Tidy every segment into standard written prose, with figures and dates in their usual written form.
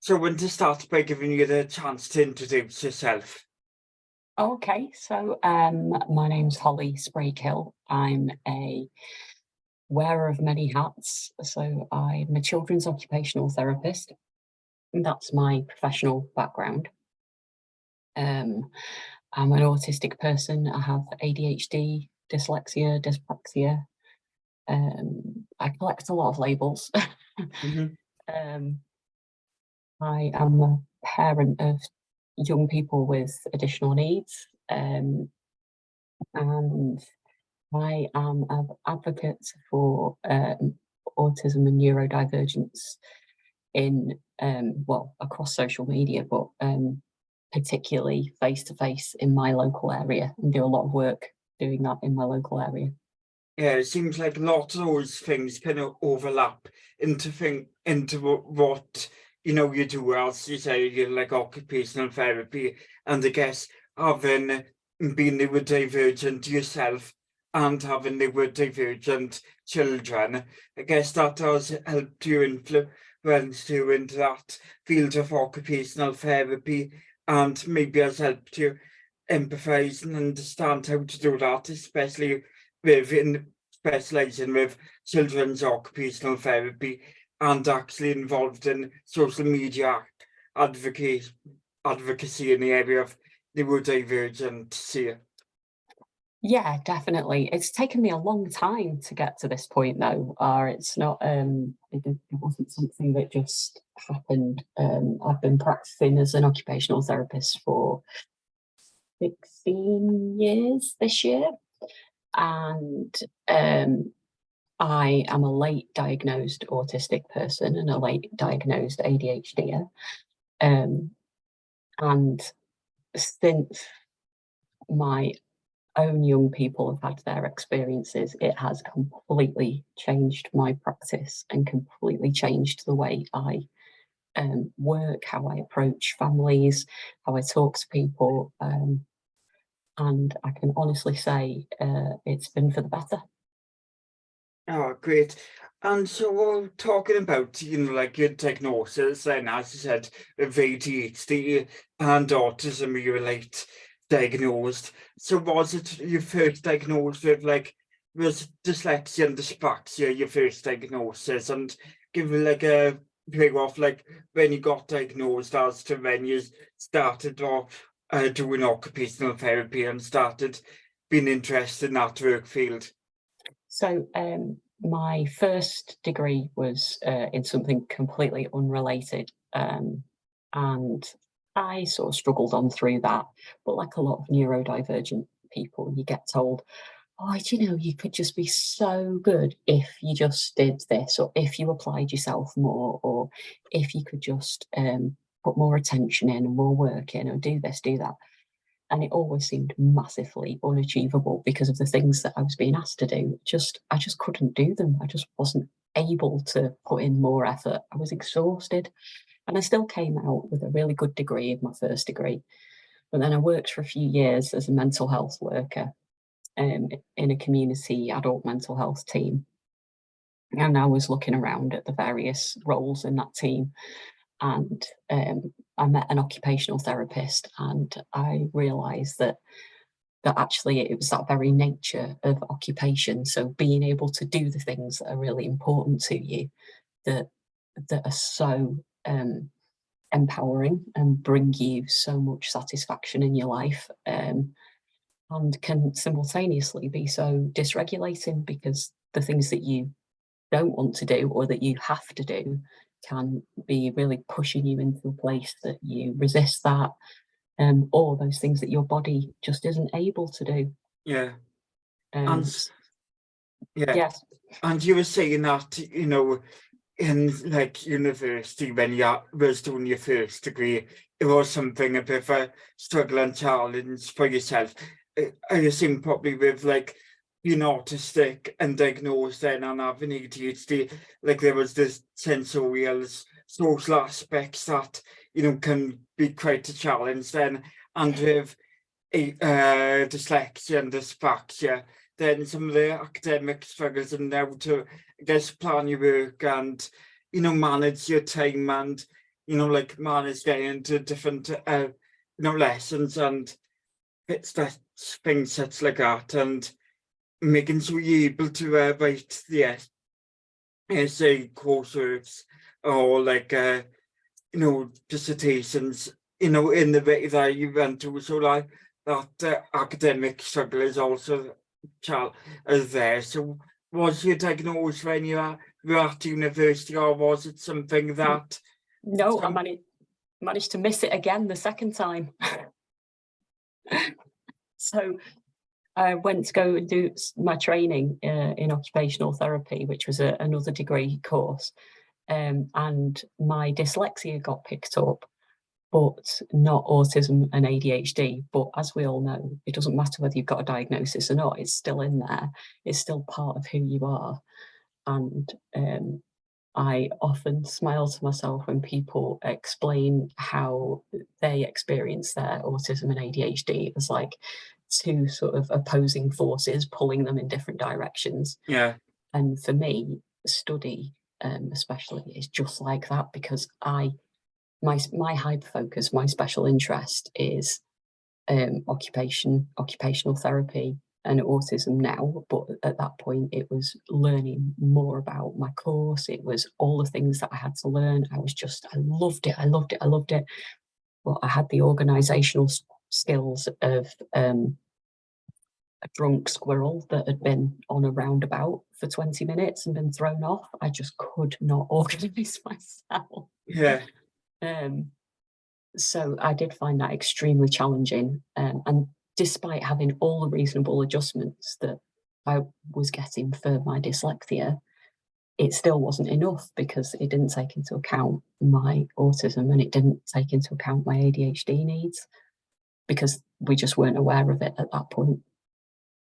So I want to start by giving you the chance to introduce yourself. Okay, so my name's Holly Sprake-Hill. I'm a wearer of many hats. So I'm a children's occupational therapist, and that's my professional background. Um, I'm an autistic person. I have ADHD, dyslexia, dyspraxia. I collect a lot of labels. Hmm. um, I am a parent of young people with additional needs, and I am an advocate for autism and neurodivergence in across social media, but particularly face to face in my local area, and do a lot of work doing that in my local area. Yeah, it seems like a lot of those things kind of overlap into what you do. As you say, you like occupational therapy, and I guess having been neurodivergent yourself and having neurodivergent children, I guess that has helped you influence you into that field of occupational therapy, and maybe has helped you empathize and understand how to do that, especially within specialising with children's occupational therapy and actually involved in social media advocacy advocacy in the area of neurodivergency. Yeah, definitely. It's taken me a long time to get to this point, though. Or it's not. It wasn't something that just happened. I've been practicing as an occupational therapist for 16 years this year, and I am a late diagnosed autistic person and a late diagnosed ADHD. Um, and since my own young people have had their experiences, it has completely changed my practice and completely changed the way I work, how I approach families, how I talk to people. And I can honestly say it's been for the better. Oh, great. And so we're talking about, like your diagnosis, and as you said, of ADHD and autism, you were late diagnosed. So was it your first diagnosed with was dyslexia and dyspraxia your first diagnosis? And give me like a big off like when you got diagnosed as to when you started off doing occupational therapy and started being interested in that work field. So, my first degree was in something completely unrelated, and I sort of struggled on through that. But like a lot of neurodivergent people, you get told, "Oh, you could just be so good if you just did this, or if you applied yourself more, or if you could just put more attention in and more work in, or do this, do that." And it always seemed massively unachievable because of the things that I was being asked to do. I just couldn't do them. I just wasn't able to put in more effort. I was exhausted, and I still came out with a really good degree in my first degree. But then I worked for a few years as a mental health worker in a community adult mental health team. And I was looking around at the various roles in that team, and I met an occupational therapist, and I realised that actually it was that very nature of occupation. So being able to do the things that are really important to you, that are so empowering and bring you so much satisfaction in your life, and can simultaneously be so dysregulating because the things that you don't want to do or that you have to do can be really pushing you into a place that you resist that, or those things that your body just isn't able to do. Yeah. And Um, yeah, yes, and you were saying that, in like university when you was doing your first degree, it was something a bit of a struggle and challenge for yourself. I assume probably with like being autistic and diagnosed then and having ADHD, like there was this sensorial social aspects that, can be quite a challenge then. And with dyslexia and dyspraxia, then some of the academic struggles and how to, I guess, plan your work and, manage your time and, you know, like manage getting into different, you know, lessons and bits that things such like that, and making sure you're able to write the essay courseworks or like you know, dissertations, you know, in the way that you went to. So like that academic struggle is also is there. So was you diagnosed when were at university, or was it something that No, I managed to miss it again the second time. So I went to go and do my training in occupational therapy, which was another degree course, and my dyslexia got picked up, but not autism and ADHD. But as we all know, it doesn't matter whether you've got a diagnosis or not, it's still in there. It's still part of who you are. And I often smile to myself when people explain how they experience their autism and ADHD as like two sort of opposing forces pulling them in different directions. yeah, And for me, study especially is just like that, because my hyper focus, my special interest is occupational therapy and autism now. But at that point, it was learning more about my course. It was all the things that I had to learn. I loved it. I loved it. I loved it. But I had the organizational skills of a drunk squirrel that had been on a roundabout for 20 minutes and been thrown off. I just could not organize myself. yeah. So I did find that extremely challenging. And despite having all the reasonable adjustments that I was getting for my dyslexia, it still wasn't enough, because it didn't take into account my autism and it didn't take into account my ADHD needs, because we just weren't aware of it at that point.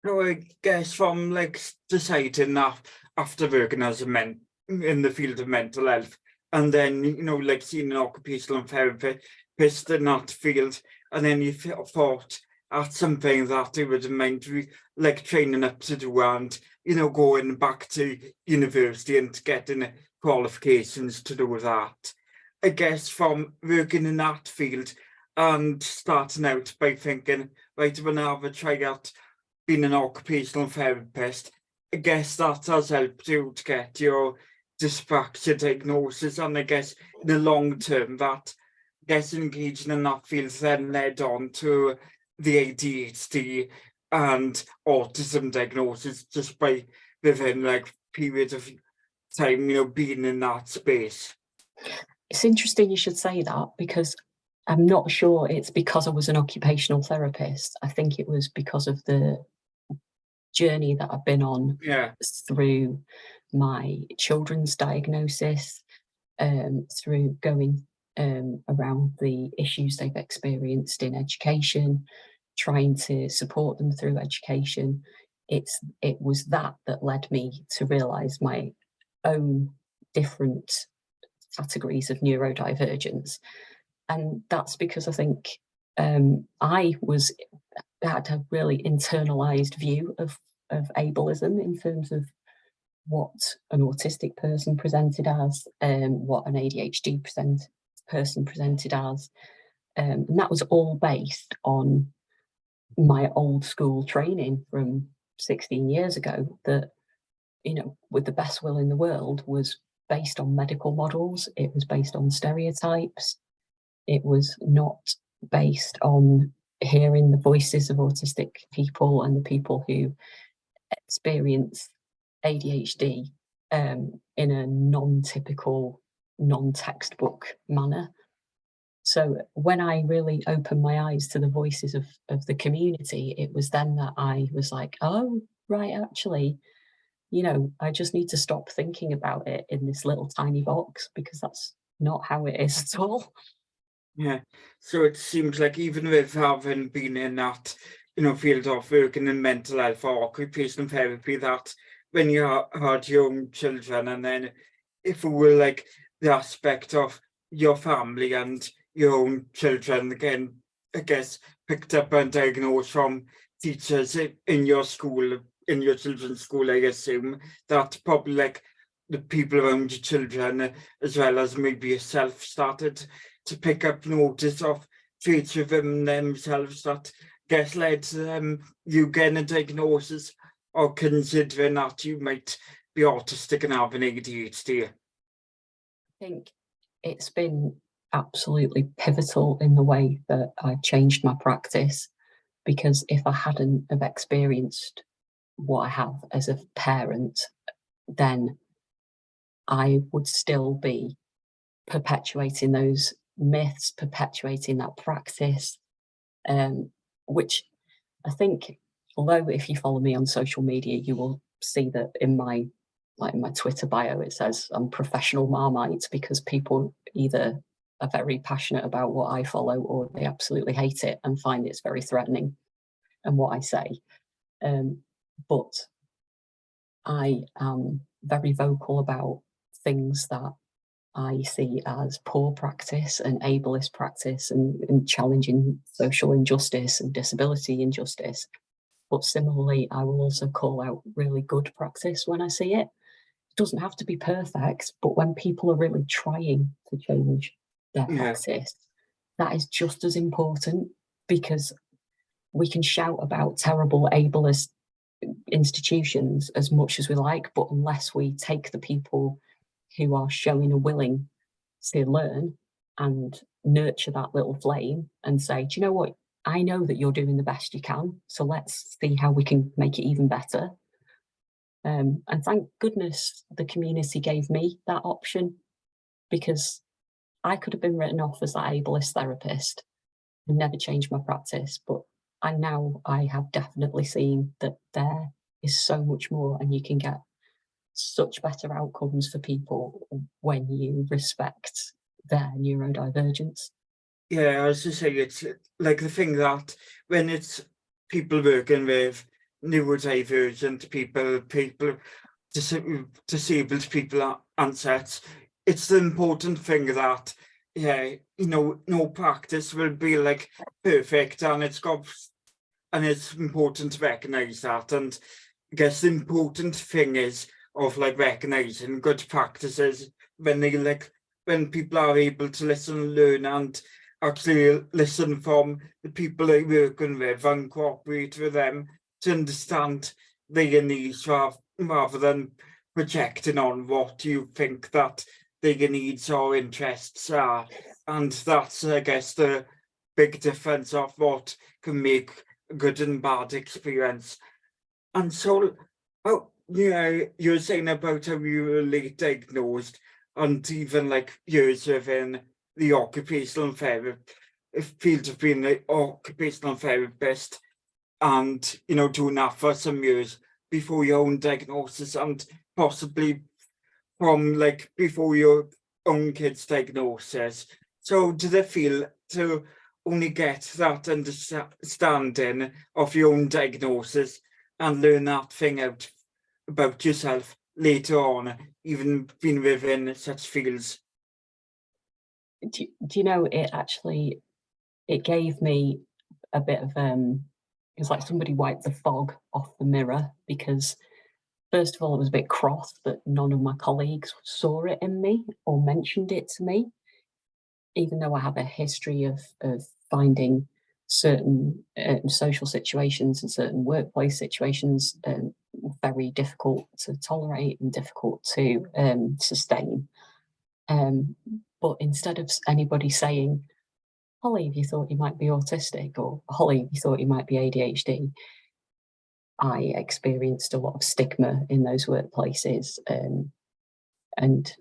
So I guess from like deciding that after working as in the field of mental health, and then, you know, like seeing an occupational therapist in that field, and then you thought that's something that you would mind like training up to do, and, you know, going back to university and getting qualifications to do that. I guess from working in that field and starting out by thinking, right, when I have a try at being an occupational therapist, I guess that has helped you to get your dyspraxic diagnosis, and I guess in the long term that I guess engaging in that field then led on to the ADHD and autism diagnosis just by within like period of time, you know, being in that space. It's interesting you should say that, because I'm not sure it's because I was an occupational therapist. I think it was because of the journey that I've been on Yeah, through my children's diagnosis, through going around the issues they've experienced in education, trying to support them through education. It was that led me to realise my own different categories of neurodivergence. And that's because I think I had a really internalized view of ableism in terms of what an autistic person presented as, what an ADHD person presented as. And that was all based on my old school training from 16 years ago that, you know, with the best will in the world, was based on medical models. It was based on stereotypes. It was not based on hearing the voices of autistic people and the people who experience ADHD in a non-typical, non-textbook manner. So when I really opened my eyes to the voices of the community, it was then that I was like, oh, right, actually, you know, I just need to stop thinking about it in this little tiny box, because that's not how it is at all. yeah. So it seems like even with having been in that, you know, field of working in mental health or occupational therapy, that when you had young children, and then if it were like the aspect of your family and your own children, again, I guess picked up and diagnosed from teachers in your school, in your children's school, I assume, that probably like the people around your children, as well as maybe yourself, started to pick up notice of traits within themselves that guess led to you getting a diagnosis, or considering that you might be autistic and have an ADHD? I think it's been absolutely pivotal in the way that I've changed my practice, because if I hadn't have experienced what I have as a parent, then I would still be perpetuating those myths, perpetuating that practice, which I think, although if you follow me on social media, you will see that in my Twitter bio, it says I'm professional Marmite, because people either are very passionate about what I follow or they absolutely hate it and find it's very threatening and what I say. But I am very vocal about things that I see as poor practice and ableist practice, and challenging social injustice and disability injustice. But similarly, I will also call out really good practice when I see it. It doesn't have to be perfect, but when people are really trying to change their Yeah. practice, that is just as important, because we can shout about terrible ableist institutions as much as we like, but unless we take the people who are showing a willing to learn and nurture that little flame and say, do you know what? I know that you're doing the best you can, so let's see how we can make it even better. And thank goodness the community gave me that option, because I could have been written off as that ableist therapist and never changed my practice. But I have definitely seen that there is so much more, and you can get such better outcomes for people when you respect their neurodivergence. Yeah, I was just saying, it's like the thing that when it's people working with neurodivergent people, disabled people and sets, it's the important thing that, yeah, no practice will be like perfect, and it's important to recognize that. And I guess the important thing is of like recognizing good practices when people are able to listen and learn, and actually listen from the people they're working with and cooperate with them to understand their needs, rather than projecting on what you think that their needs or interests are. And that's, I guess, the big difference of what can make a good and bad experience. And so, you're saying about how you were late diagnosed, and even like years within the occupational therapy field of being an occupational therapist, and doing that for some years before your own diagnosis, and possibly from like before your own kid's diagnosis. So did it feel to only get that understanding of your own diagnosis and learn that thing out about yourself later on, even being within such fields? Do you know, it gave me a bit of it's like somebody wiped the fog off the mirror, because first of all, I was a bit cross that none of my colleagues saw it in me or mentioned it to me, even though I have a history of finding certain social situations and certain workplace situations very difficult to tolerate and difficult to sustain. But instead of anybody saying, Holly, you thought you might be autistic, or Holly, you thought you might be ADHD, I experienced a lot of stigma in those workplaces, and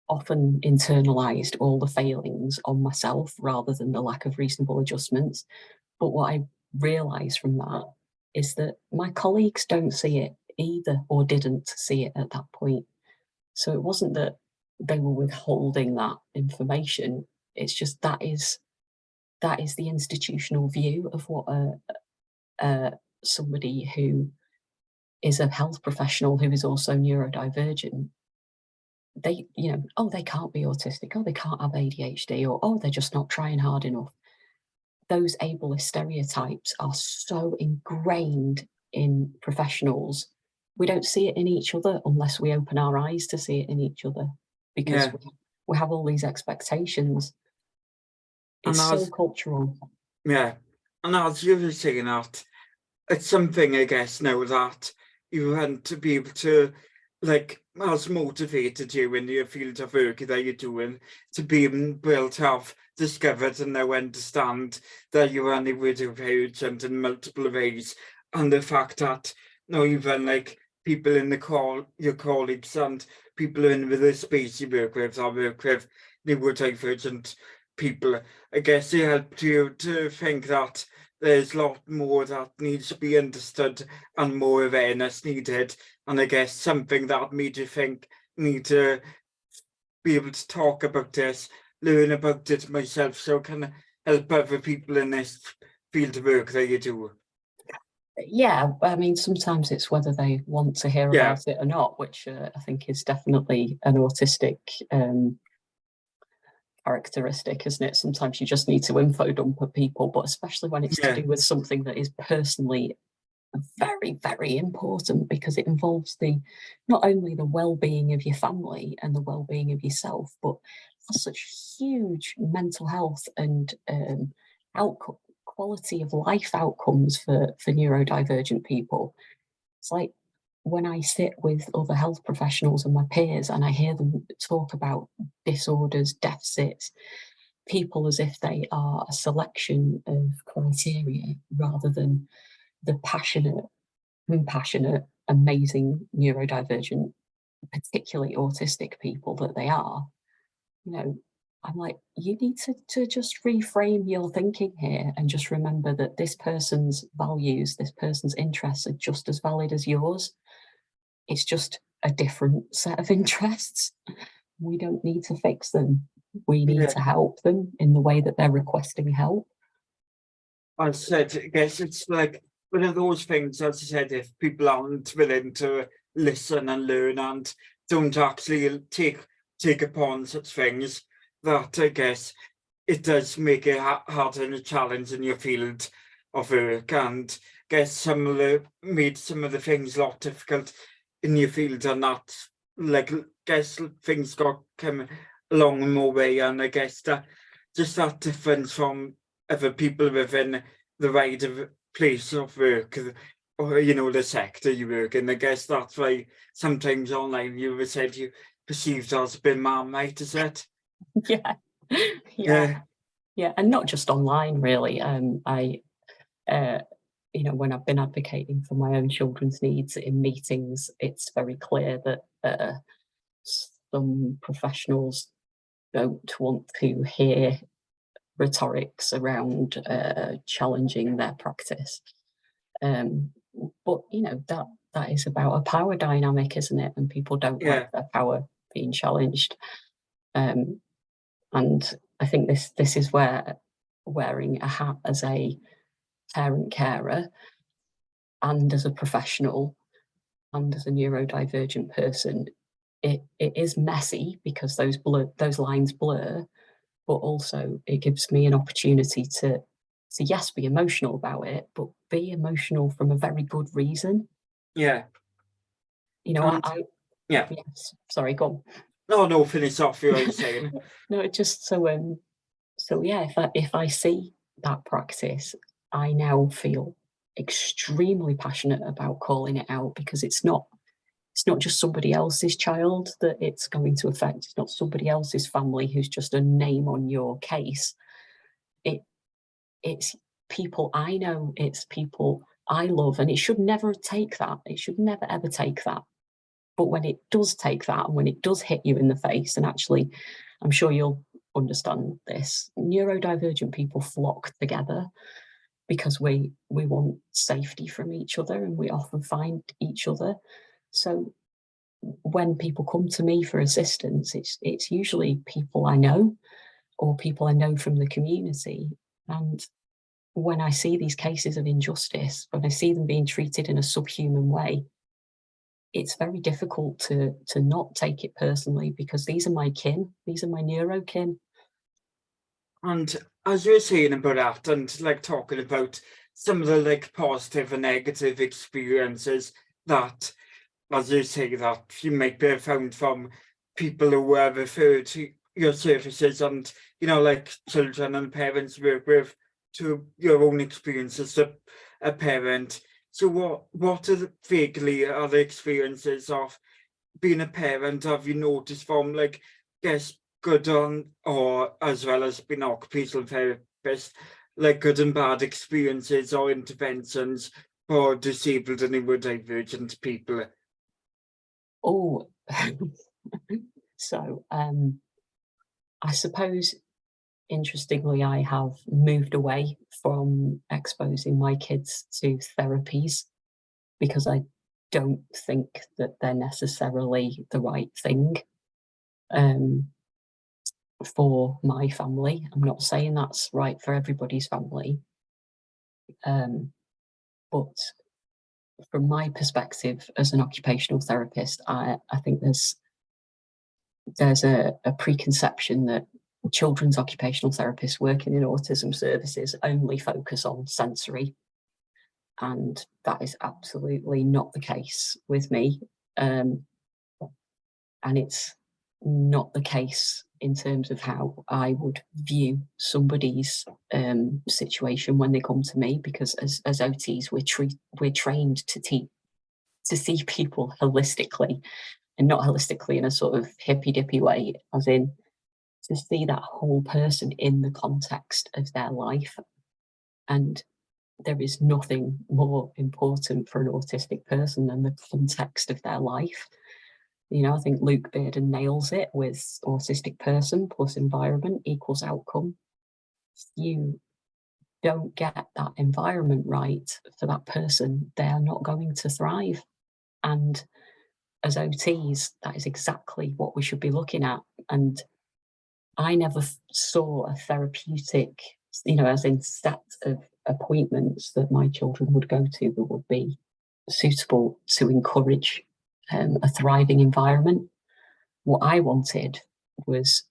often internalized all the failings on myself rather than the lack of reasonable adjustments. But what I realized from that is that my colleagues don't see it either, or didn't see it at that point. So it wasn't that they were withholding that information. It's just that is the institutional view of what somebody who is a health professional who is also neurodivergent, they, oh, they can't be autistic, oh, they can't have ADHD, or oh, they're just not trying hard enough. Those ableist stereotypes are so ingrained in professionals we don't see it in each other unless we open our eyes to see it in each other, because Yeah. we have all these expectations. And It's so as cultural. yeah, and as you were saying that, it's something I guess now that you want to be able to, like, has motivated you in your field of work that you're doing, to be able to have discovered and now understand that you are neurodivergent in multiple ways, and the fact that now even like people in your colleagues and people in the space you work with neurodivergent people, I guess it helped you to think that there's a lot more that needs to be understood and more awareness needed. And I guess something that made you think, need to be able to talk about this, learn about it myself, so I can help other people in this field of work that you do. Yeah, I mean, sometimes it's whether they want to hear Yeah, about it or not, which I think is definitely an autistic characteristic, isn't it? Sometimes you just need to info dump at people, but especially when it's to yeah, do with something that is personally very, very important, because it involves not only the well-being of your family and the well-being of yourself, but has such huge mental health and outcome, quality of life outcomes for neurodivergent people. It's like when I sit with other health professionals and my peers and I hear them talk about disorders, deficits, people as if they are a selection of criteria rather than the passionate, compassionate, amazing neurodivergent, particularly autistic people that they are, you know, I'm like, you need to just reframe your thinking here and just remember that this person's values, this person's interests are just as valid as yours. It's just a different set of interests. We don't need to fix them. We need yeah. to help them in the way that they're requesting help. I said, I guess it's like one of those things, as I said, if people aren't willing to listen and learn and don't actually take upon such things, that I guess it does make it hard and a challenge in your field of work, and guess made some of the things a lot difficult in your field, and that, like, guess things got come along more way, and I guess that just that difference from other people within the wider place of work, or the sector you work in. I guess that's why sometimes online you were said you perceived as a bit marmite, is it? Yeah, yeah, Yeah, yeah, and not just online, really. Uh, when I've been advocating for my own children's needs in meetings, it's very clear that some professionals don't want to hear rhetorics around challenging their practice. But that is about a power dynamic, isn't it? And people don't like yeah, their power being challenged. Um, and I think this is where wearing a hat as a parent carer and as a professional and as a neurodivergent person, it is messy because those lines blur, but also it gives me an opportunity to yes, be emotional about it, but be emotional from a very good reason. yeah. You know, And yeah, yes, sorry, go on. no, finish off what you're saying. No, it just so yeah, if I see that practice, I now feel extremely passionate about calling it out, because it's not just somebody else's child that it's going to affect. It's not somebody else's family who's just a name on your case. It's people I know, it's people I love, and it should never take that. It should never ever take that. But when it does take that, and when it does hit you in the face, and actually, I'm sure you'll understand this, neurodivergent people flock together because we want safety from each other, and we often find each other. So when people come to me for assistance, it's usually people I know or people I know from the community. And when I see these cases of injustice, when I see them being treated in a subhuman way, it's very difficult to not take it personally, because these are my kin, these are my neuro kin. And as you were saying about that, and like talking about some of the like positive and negative experiences that as you say, that you might be found from people who have referred to your services, and like children and parents work with, to your own experience as a parent. So what are vaguely are the experiences of being a parent have you noticed from, like, guess good on, or as well as being an occupational therapist, like good and bad experiences or interventions for disabled and neurodivergent people? Oh, so I suppose, interestingly, I have moved away from exposing my kids to therapies because I don't think that they're necessarily the right thing um, for my family. I'm not saying that's right for everybody's family, but from my perspective as an occupational therapist, I think there's a preconception that children's occupational therapists working in autism services only focus on sensory, and that is absolutely not the case with me. And it's not the case in terms of how I would view somebody's situation when they come to me, because as OTs, we're trained to see people holistically, and not holistically in a sort of hippy dippy way, as in to see that whole person in the context of their life. And there is nothing more important for an autistic person than the context of their life. I think Luke Bearden nails it with autistic person plus environment equals outcome. You don't get that environment right for that person, they are not going to thrive. And as OTs, that is exactly what we should be looking at. And I never saw a therapeutic, as in set of appointments that my children would go to that would be suitable to encourage a thriving environment. What I wanted was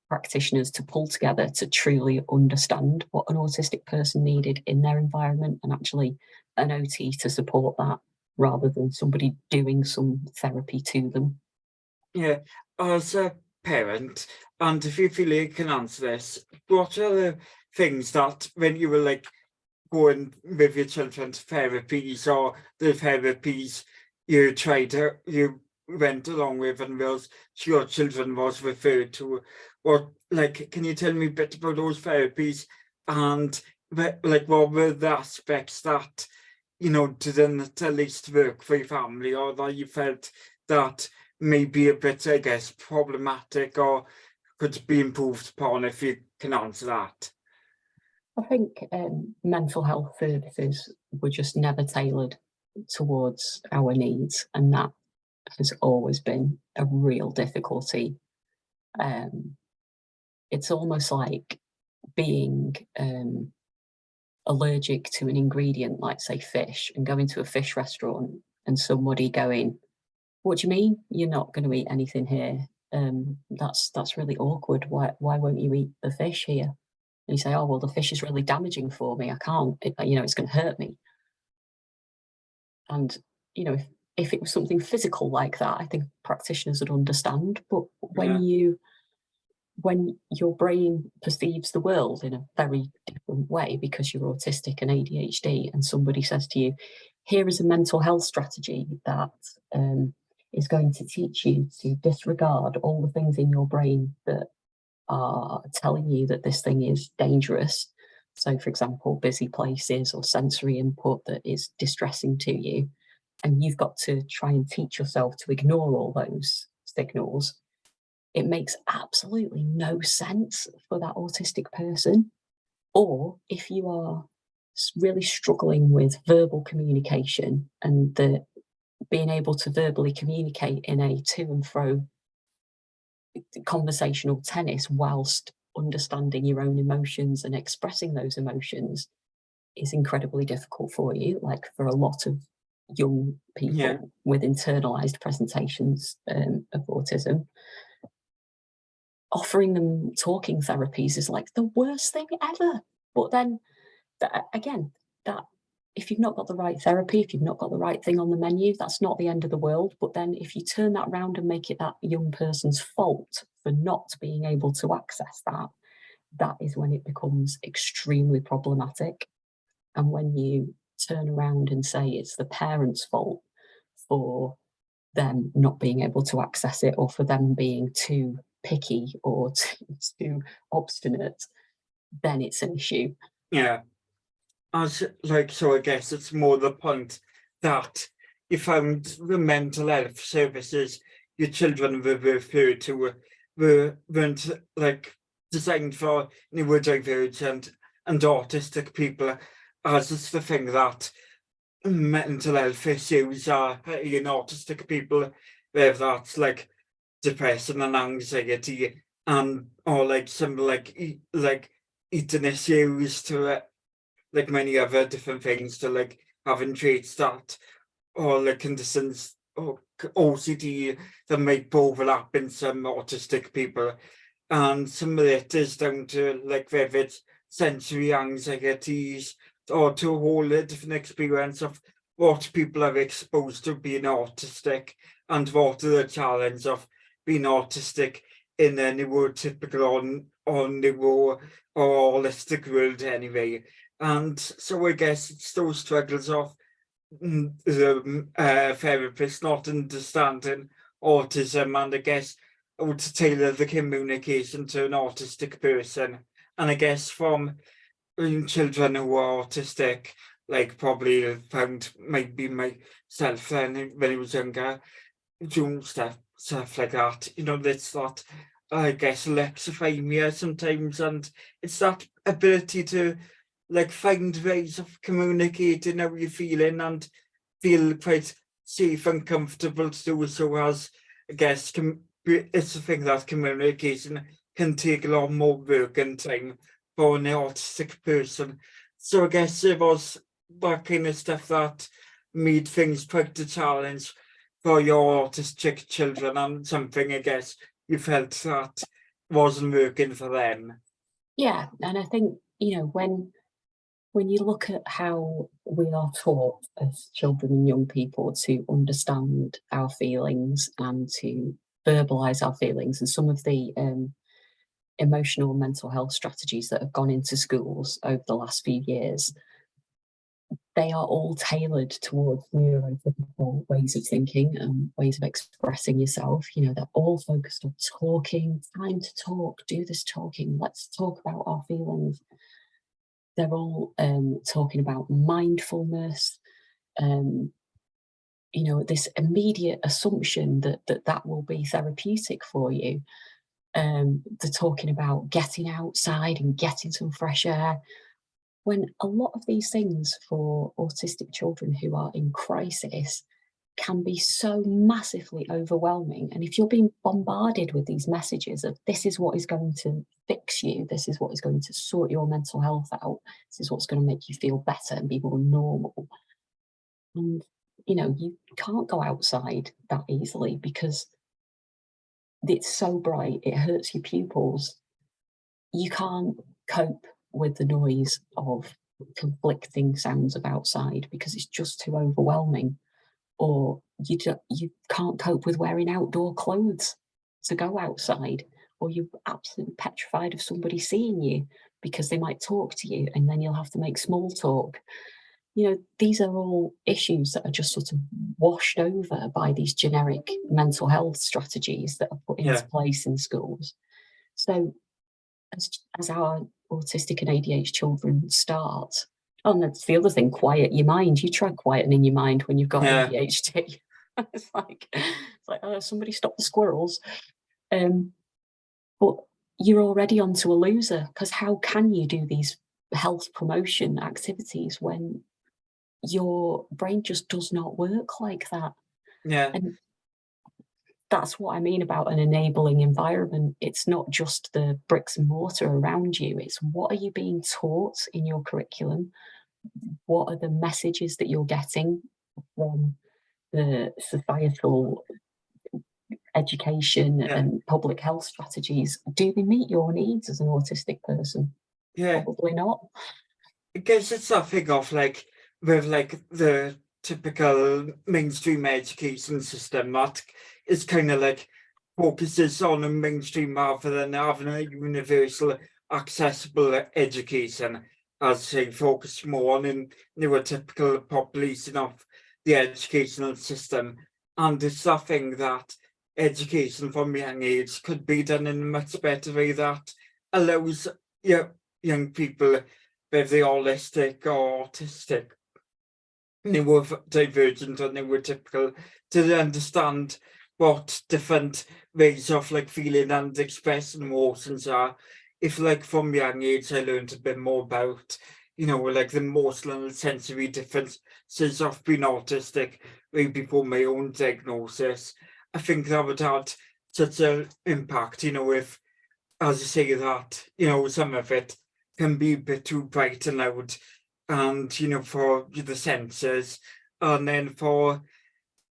practitioners to pull together to truly understand what an autistic person needed in their environment, and actually an OT to support that rather than somebody doing some therapy to them. Yeah, as a parent, and if you feel you can answer this, what are the things that when you were like going with your children to therapies, or the therapies you went along with and was your children was referred to, what, like, can you tell me a bit about those therapies, and like what were the aspects that didn't at least work for your family, or that you felt that may be a bit, I guess, problematic or could be improved upon, if you can answer that? I think mental health services were just never tailored towards our needs, and that has always been a real difficulty. It's almost like being allergic to an ingredient, like say fish, and going to a fish restaurant and somebody going, "What do you mean you're not going to eat anything here? That's really awkward. Why won't you eat the fish here?" And you say, "Oh well, the fish is really damaging for me. I can't. It's going to hurt me." And if it was something physical like that, I think practitioners would understand. But Yeah, when your brain perceives the world in a very different way because you're autistic and ADHD, and somebody says to you, "Here is a mental health strategy that is going to teach you to disregard all the things in your brain that are telling you that this thing is dangerous." So, for example, busy places or sensory input that is distressing to you. And you've got to try and teach yourself to ignore all those signals. It makes absolutely no sense for that autistic person. Or if you are really struggling with verbal communication, and being able to verbally communicate in a to and fro conversational tennis whilst understanding your own emotions and expressing those emotions is incredibly difficult for you, like for a lot of young yeah, people with internalized presentations of autism. Offering them talking therapies is like the worst thing ever. But then again, that if you've not got the right therapy, if you've not got the right thing on the menu, that's not the end of the world. But then if you turn that around and make it that young person's fault for not being able to access that, that is when it becomes extremely problematic. And when you turn around and say it's the parent's fault for them not being able to access it, or for them being too picky or too obstinate, then it's an issue. Yeah. So I guess it's more the point that you found the mental health services your children were referred to weren't like designed for neurodivergent and autistic people, as it's the thing that mental health issues are in autistic people, whether that's like depression and anxiety, and or like some like eating issues to it, like many other different things, to like having traits that, or like conditions or OCD that might overlap in some autistic people. And some of it is down to like vivid sensory anxieties, or to a whole different experience of what people are exposed to being autistic, and what are the challenge of being autistic in a neurotypical or neuro or holistic world anyway. And so I guess it's those struggles of the therapist not understanding autism, and I guess how to tailor the communication to an autistic person. And I guess from children who are autistic, like probably found maybe myself then when I was younger, doing stuff like that. That's that, I guess, alexithymia sometimes, and it's that ability to like find ways of communicating how you're feeling and feel quite safe and comfortable to do so. As I guess it's the thing that communication can take a lot more work and time for an autistic person. So I guess it was that kind of stuff that made things quite a challenge for your autistic children, and something I guess you felt that wasn't working for them. Yeah, and I think, when you look at how we are taught as children and young people to understand our feelings and to verbalize our feelings, and some of the emotional and mental health strategies that have gone into schools over the last few years, they are all tailored towards neurotypical ways of thinking and ways of expressing yourself. They're all focused on talking, time to talk, do this talking, let's talk about our feelings. They're all talking about mindfulness, this immediate assumption that will be therapeutic for you. They're talking about getting outside and getting some fresh air, when a lot of these things for autistic children who are in crisis can be so massively overwhelming. And if you're being bombarded with these messages of this is what is going to fix you, this is what is going to sort your mental health out, this is what's going to make you feel better and be more normal, and you can't go outside that easily because it's so bright, it hurts your pupils. You can't cope with the noise of conflicting sounds of outside because it's just too overwhelming. Or you can't cope with wearing outdoor clothes to go outside, or you're absolutely petrified of somebody seeing you because they might talk to you and then you'll have to make small talk. These are all issues that are just sort of washed over by these generic mental health strategies that are put into place in schools. So as our autistic and ADHD children start, and that's the other thing, quiet your mind. You try quietening your mind when you've got ADHD. it's like, somebody stop the squirrels. But you're already onto a loser, because how can you do these health promotion activities when your brain just does not work like that? And that's what I mean about an enabling environment. It's not just the bricks and mortar around you. It's what are you being taught in your curriculum? What are the messages that you're getting from the societal education and public health strategies? Do they meet your needs as an autistic person? Probably not. I guess it's that thing of like with like the typical mainstream education system that is kind of like focuses on a mainstream rather than having a universal accessible education, as say focus more on in neurotypical population of the educational system. And it's that thing that education from young age could be done in a much better way that allows young people, whether they're holistic or autistic, neurodivergent or neurotypical, to understand what different ways of like feeling and expressing emotions are. If like from young age I learned a bit more about, like the emotional and sensory differences of being autistic way before my own diagnosis, I think that would have such an impact, if, as you say, that, some of it can be a bit too bright and loud, and, for the senses, and then for,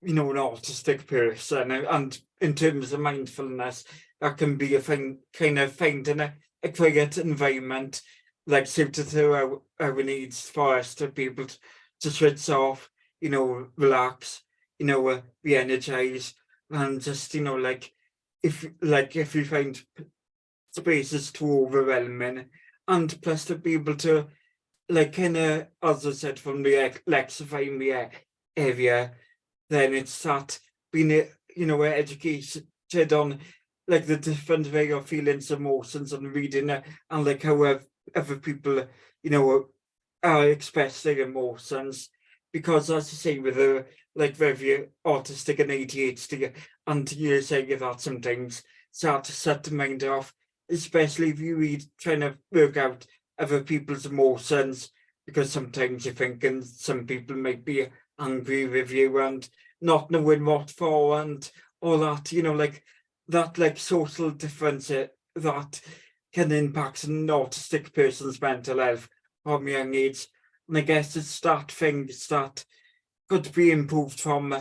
an autistic person, and in terms of mindfulness, that can be a thing, kind of finding a quiet environment, like suited to our needs for us to be able to switch off, relax, be energized, and just, if you find space is too overwhelming, and plus to be able to, like, kind of, as I said, from the lexicon area, then it's that being educated on like the different way of feelings, emotions, and reading it, and like how other people, express their emotions. Because as you say, with the like very autistic and ADHD, and you say that sometimes start to set the mind off, especially if you read trying to work out other people's emotions, because sometimes you're thinking some people might be angry with you and not knowing what for, and all that, like that, like social difference that can impact an autistic person's mental health from young age. And I guess it's that things that could be improved from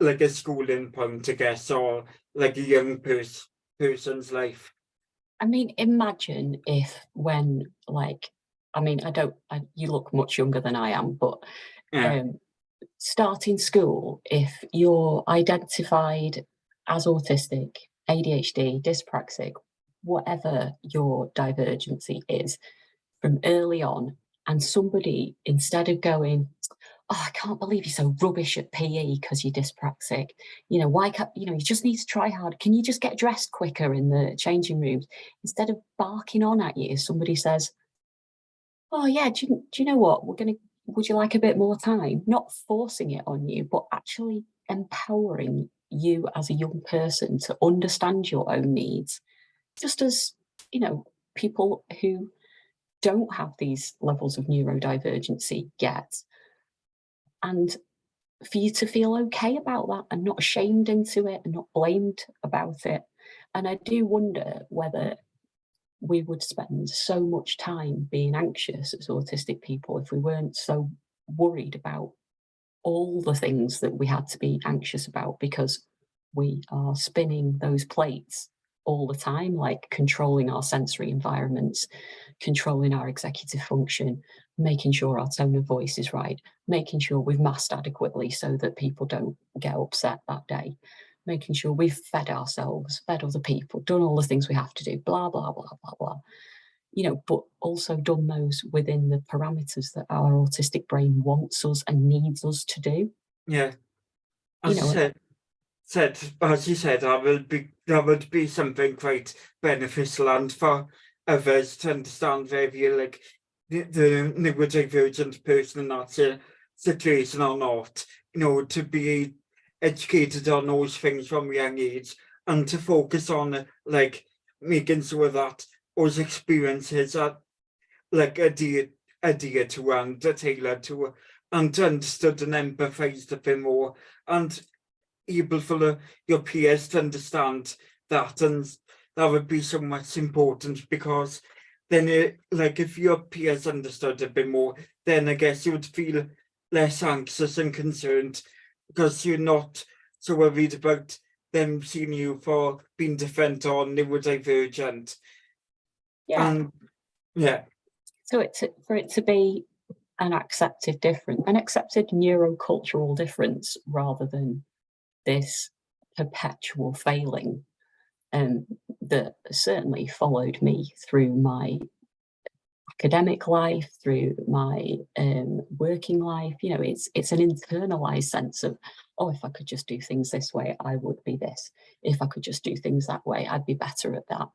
like a schooling point, I guess, or like a young person's life. I mean, imagine if when, like, I mean, you look much younger than I am, but Yeah, starting school, if you're identified as autistic, ADHD, dyspraxic, whatever your divergency is from early on, and somebody, instead of going, "Oh, I can't believe you're so rubbish at PE because you're dyspraxic. Why can't, you just need to try hard. Can you just get dressed quicker in the changing rooms?" Instead of barking on at you, somebody says, "Oh, yeah, do you know what? Would you like a bit more time?" Not forcing it on you, but actually empowering you as a young person to understand your own needs, just as, people who don't have these levels of neurodivergency get. And for you to feel okay about that and not ashamed into it and not blamed about it. And I do wonder whether we would spend so much time being anxious as autistic people if we weren't so worried about all the things that we had to be anxious about, because we are spinning those plates all the time, like controlling our sensory environments, controlling our executive function, making sure our tone of voice is right, making sure we've masked adequately so that people don't get upset that day, making sure we've fed ourselves, fed other people, done all the things we have to do, blah, blah, blah, blah, blah. But also done those within the parameters that our autistic brain wants us and needs us to do. yeah. You As I know, as you said, that would be something quite beneficial, and for others to understand maybe like the neurodivergent person in that situation or not, to be educated on those things from a young age, and to focus on like making sure that those experiences are like adhere to and tailored to, and understood and empathized a bit more, and able for your peers to understand that. And that would be so much important, because then like if your peers understood a bit more, then I guess you would feel less anxious and concerned, because you're not so worried about them seeing you for being different or neurodivergent. yeah. And yeah, So for it to be an accepted neurocultural difference rather than this perpetual failing that certainly followed me through my academic life, through my working life. You know, it's an internalized sense of, oh, if I could just do things this way, I would be this. If I could just do things that way, I'd be better at that.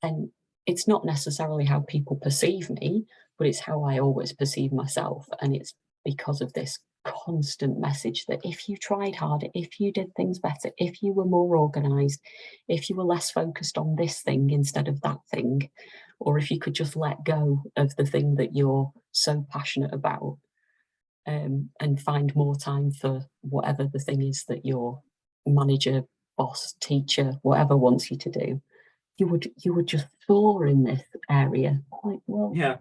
And it's not necessarily how people perceive me, but it's how I always perceive myself. And it's because of this constant message that if you tried harder, if you did things better, if you were more organized, if you were less focused on this thing instead of that thing, or if you could just let go of the thing that you're so passionate about, and find more time for whatever the thing is that your manager, boss, teacher, whatever wants you to do, you would just soar in this area. Like, well, Yeah.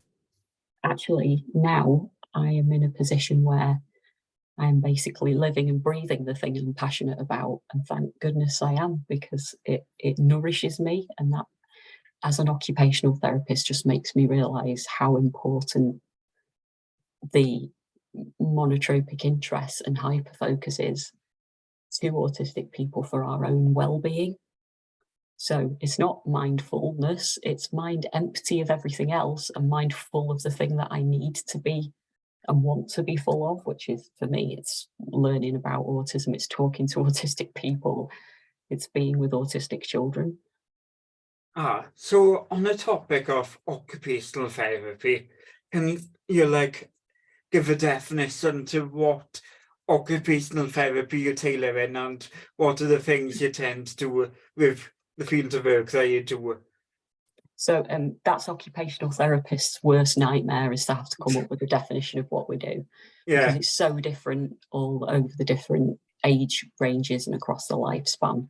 actually now I am in a position where I'm basically living and breathing the thing I'm passionate about, and thank goodness I am, because it nourishes me, and that, as an occupational therapist, just makes me realise how important the monotropic interests and hyperfocus is to autistic people for our own well-being. So it's not mindfulness, it's mind empty of everything else and mind full of the thing that I need to be and want to be full of, which is, for me, it's learning about autism, it's talking to autistic people, it's being with autistic children. So on the topic of occupational therapy, can you like give a definition to what occupational therapy you're tailoring, and what are the things you tend to do with the field of work that you do? So that's occupational therapists' worst nightmare, is to have to come up with a definition of what we do, because it's so different all over the different age ranges and across the lifespan.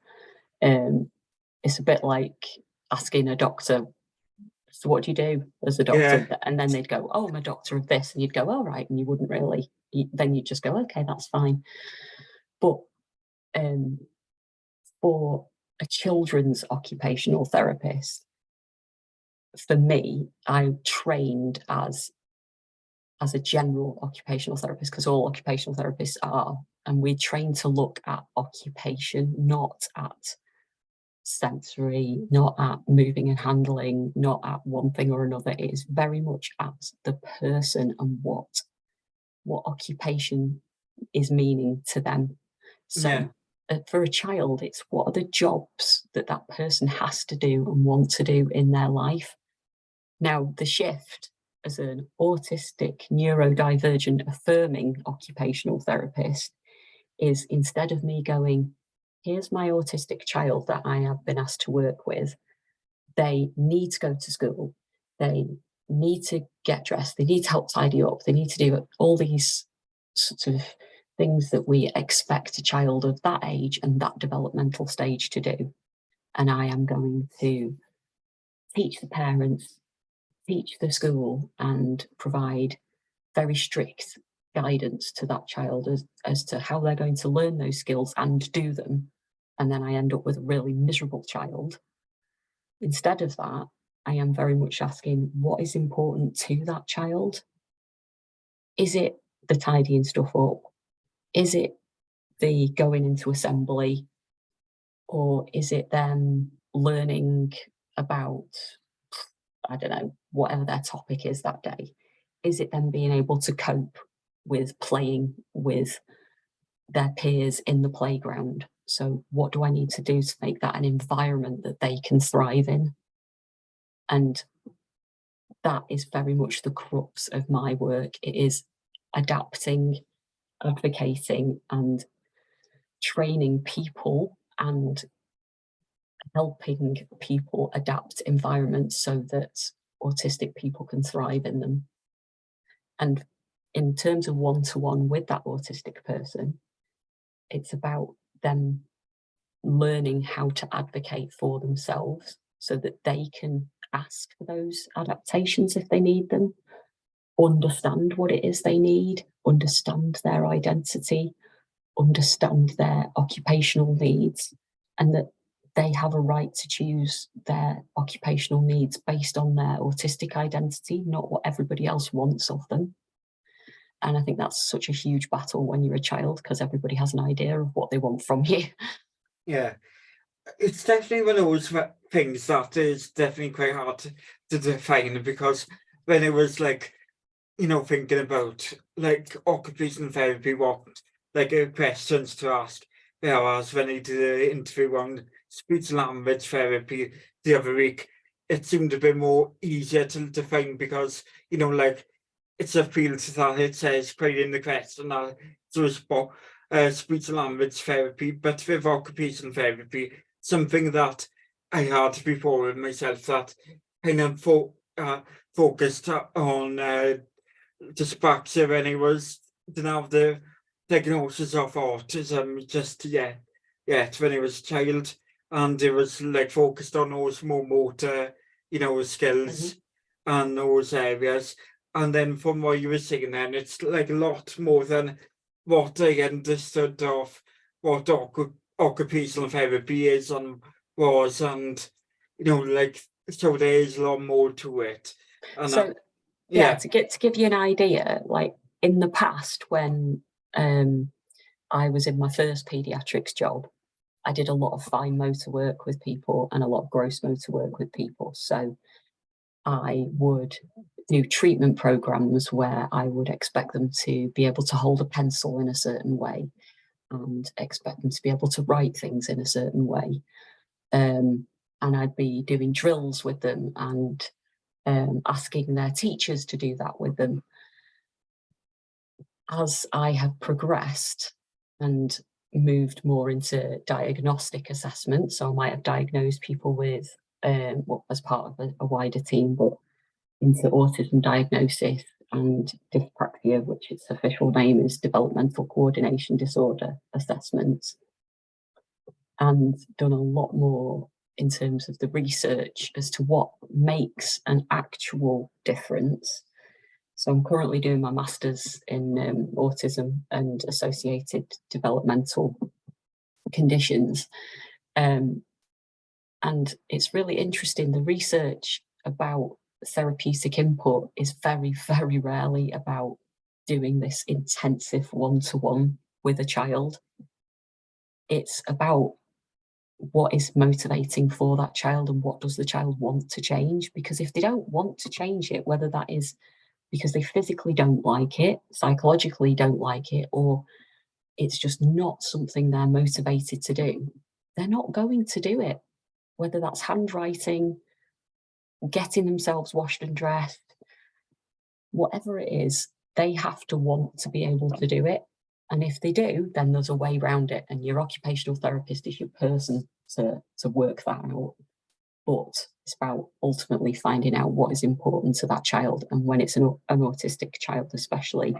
It's a bit like asking a doctor, so what do you do as a doctor? Yeah. And then they'd go, oh, I'm a doctor of this. And you'd go, all right. And you wouldn't really, then you'd just go, okay, that's fine. But for a children's occupational therapist, for me, I trained as a general occupational therapist, because all occupational therapists are, and we train to look at occupation, not at sensory, not at moving and handling, not at one thing or another. It is very much at the person and what occupation is meaning to them. So for a child, it's what are the jobs that that person has to do and want to do in their life. Now, the shift as an autistic, neurodivergent, affirming occupational therapist is, instead of me going, here's my autistic child that I have been asked to work with, they need to go to school, they need to get dressed, they need to help tidy up, they need to do all these sorts of things that we expect a child of that age and that developmental stage to do. And I am going to teach the parents, teach the school, and provide very strict guidance to that child as to how they're going to learn those skills and do them. And then I end up with a really miserable child. Instead of that, I am very much asking, what is important to that child? Is it the tidying stuff up? Is it the going into assembly? Or is it them learning about, I don't know, whatever their topic is that day? Is it them being able to cope with playing with their peers in the playground? So what do I need to do to make that an environment that they can thrive in? And that is very much the crux of my work. It is adapting, advocating, and training people and helping people adapt environments so that autistic people can thrive in them. And in terms of one-to-one with that autistic person, it's about them learning how to advocate for themselves so that they can ask for those adaptations if they need them, understand what it is they need, understand their identity, understand their occupational needs, and that they have a right to choose their occupational needs based on their autistic identity, not what everybody else wants of them. And I think that's such a huge battle when you're a child, because everybody has an idea of what they want from you. Yeah, it's definitely one of those things that is definitely quite hard to define, because when it was like, you know, thinking about like occupational therapy, what like questions to ask, there was when I did an interview on speech language therapy the other week, it seemed a bit more easier to define, because, you know, like it's a field that it says quite in the question that it's speech language therapy, but with occupational therapy, something that I had before with myself, that kind of focused on dyspraxic when I didn't have the diagnosis of autism, just it's when I was a child, and it was like focused on those more motor, you know, skills and those areas. And then from what you were saying then, it's like a lot more than what I understood of what occupational therapy is and was, and you know, like, so there is a lot more to it. And So yeah, to give you an idea, like in the past when I was in my first paediatrics job, I did a lot of fine motor work with people and a lot of gross motor work with people. So I would do treatment programs where I would expect them to be able to hold a pencil in a certain way and expect them to be able to write things in a certain way. And I'd be doing drills with them and asking their teachers to do that with them. As I have progressed and moved more into diagnostic assessment, so I might have diagnosed people with, well, as part of a wider team, but into autism diagnosis and dyspraxia, which its official name is developmental coordination disorder assessment, and done a lot more in terms of the research as to what makes an actual difference. So I'm currently doing my master's in autism and associated developmental conditions. And it's really interesting. The research about therapeutic input is very, very rarely about doing this intensive one-to-one with a child. It's about what is motivating for that child and what does the child want to change. Because if they don't want to change it, whether that is because they physically don't like it, psychologically don't like it, or it's just not something they're motivated to do, they're not going to do it. Whether that's handwriting, getting themselves washed and dressed, whatever it is, they have to want to be able to do it. And if they do, then there's a way around it. And your occupational therapist is your person to work that out. But it's about ultimately finding out what is important to that child. And when it's an autistic child especially,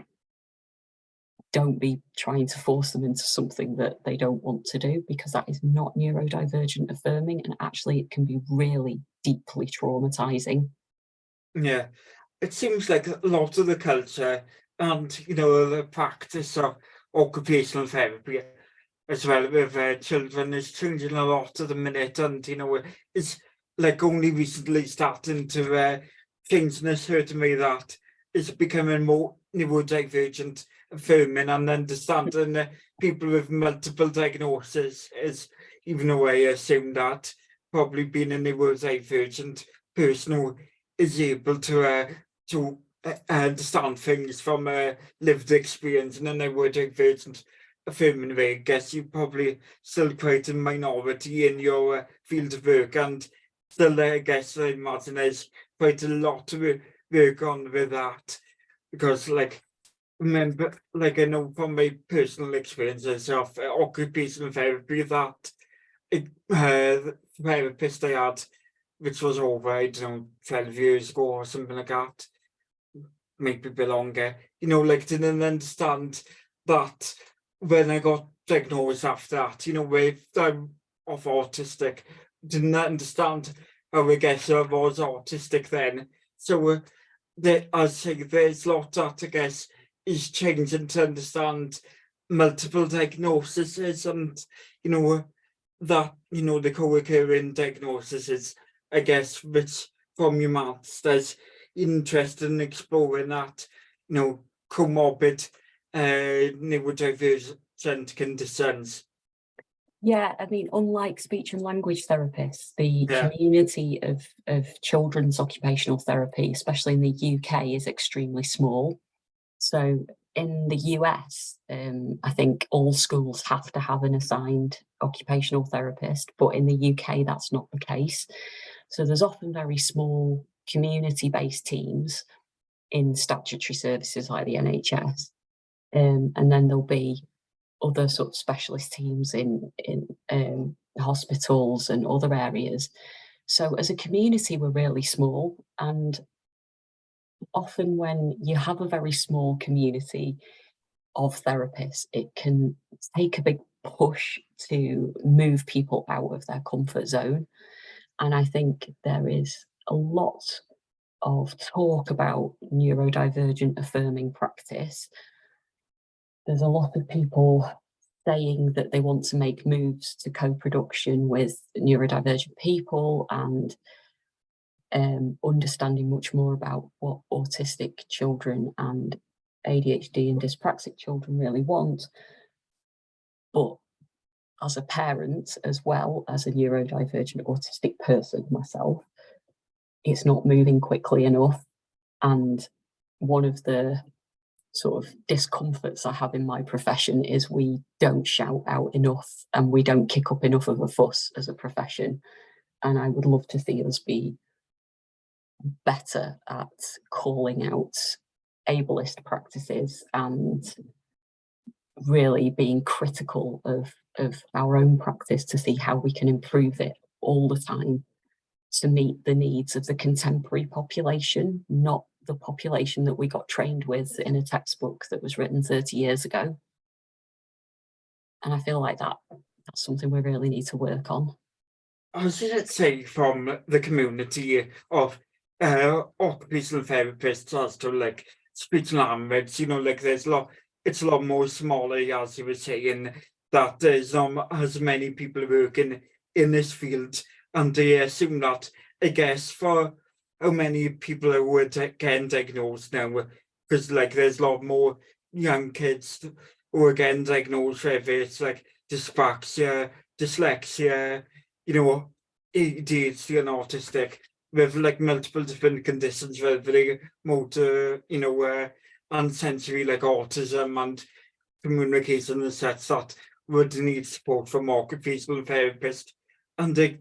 don't be trying to force them into something that they don't want to do, because that is not neurodivergent affirming, and actually it can be really deeply traumatizing. Yeah, it seems like a lot of the culture and, you know, the practice of occupational therapy as well with children is changing a lot at the minute, and you know, it's like only recently starting to change in a certain way that it's becoming more neurodivergent affirming and understanding people with multiple diagnoses is, even though I assume that probably being a neurodivergent person who is able to understand things from a lived experience and a neurodivergent affirming way. I guess you're probably still quite a minority in your field of work, and still, I guess, I imagine there's quite a lot to work on with that, because, like, remember, like, I know from my personal experiences of occupational therapy that the therapist I had, which was over, I don't know, 12 years ago or something like that, maybe a bit longer, you know, like, didn't understand that when I got diagnosed after that, you know, with of autistic, didn't understand how, I guess, I was autistic then. So I say there's a lot that, I guess, is changing to understand multiple diagnoses, and you know that, you know, the co-occurring diagnoses, I guess, which from your maths, there's interest in exploring that, you know, comorbid neurodivergent conditions. Yeah, I mean, unlike speech and language therapists, the Yeah, community of children's occupational therapy, especially in the UK, is extremely small. So in the US, I think all schools have to have an assigned occupational therapist, but in the UK, that's not the case. So there's often very small community-based teams in statutory services like the NHS, and then there'll be other sort of specialist teams in hospitals and other areas. So as a community, we're really small, and often when you have a very small community of therapists, it can take a big push to move people out of their comfort zone. And I think there is a lot of talk about neurodivergent affirming practice. There's a lot of people saying that they want to make moves to co-production with neurodivergent people and understanding much more about what autistic children and ADHD and dyspraxic children really want. But as a parent, as well as a neurodivergent autistic person myself, it's not moving quickly enough. And one of the sort of discomforts I have in my profession is we don't shout out enough and we don't kick up enough of a fuss as a profession. And I would love to see us be better at calling out ableist practices and really being critical of our own practice to see how we can improve it all the time to meet the needs of the contemporary population, not the population that we got trained with in a textbook that was written 30 years ago. And I feel like that's something we really need to work on. I was going to say from the community of occupational therapists as to like speech and language, like there's a lot, it's a lot more smaller, as you were saying, that there's not as many people working in this field, and they assume that, I guess, for how many people are getting diagnosed now, because like there's a lot more young kids who are getting diagnosed, whether it's like dyspraxia, dyslexia, ADHD and autistic, with like multiple different conditions, whether they motor, and sensory like autism and communication and such, that would need support from occupational therapists. And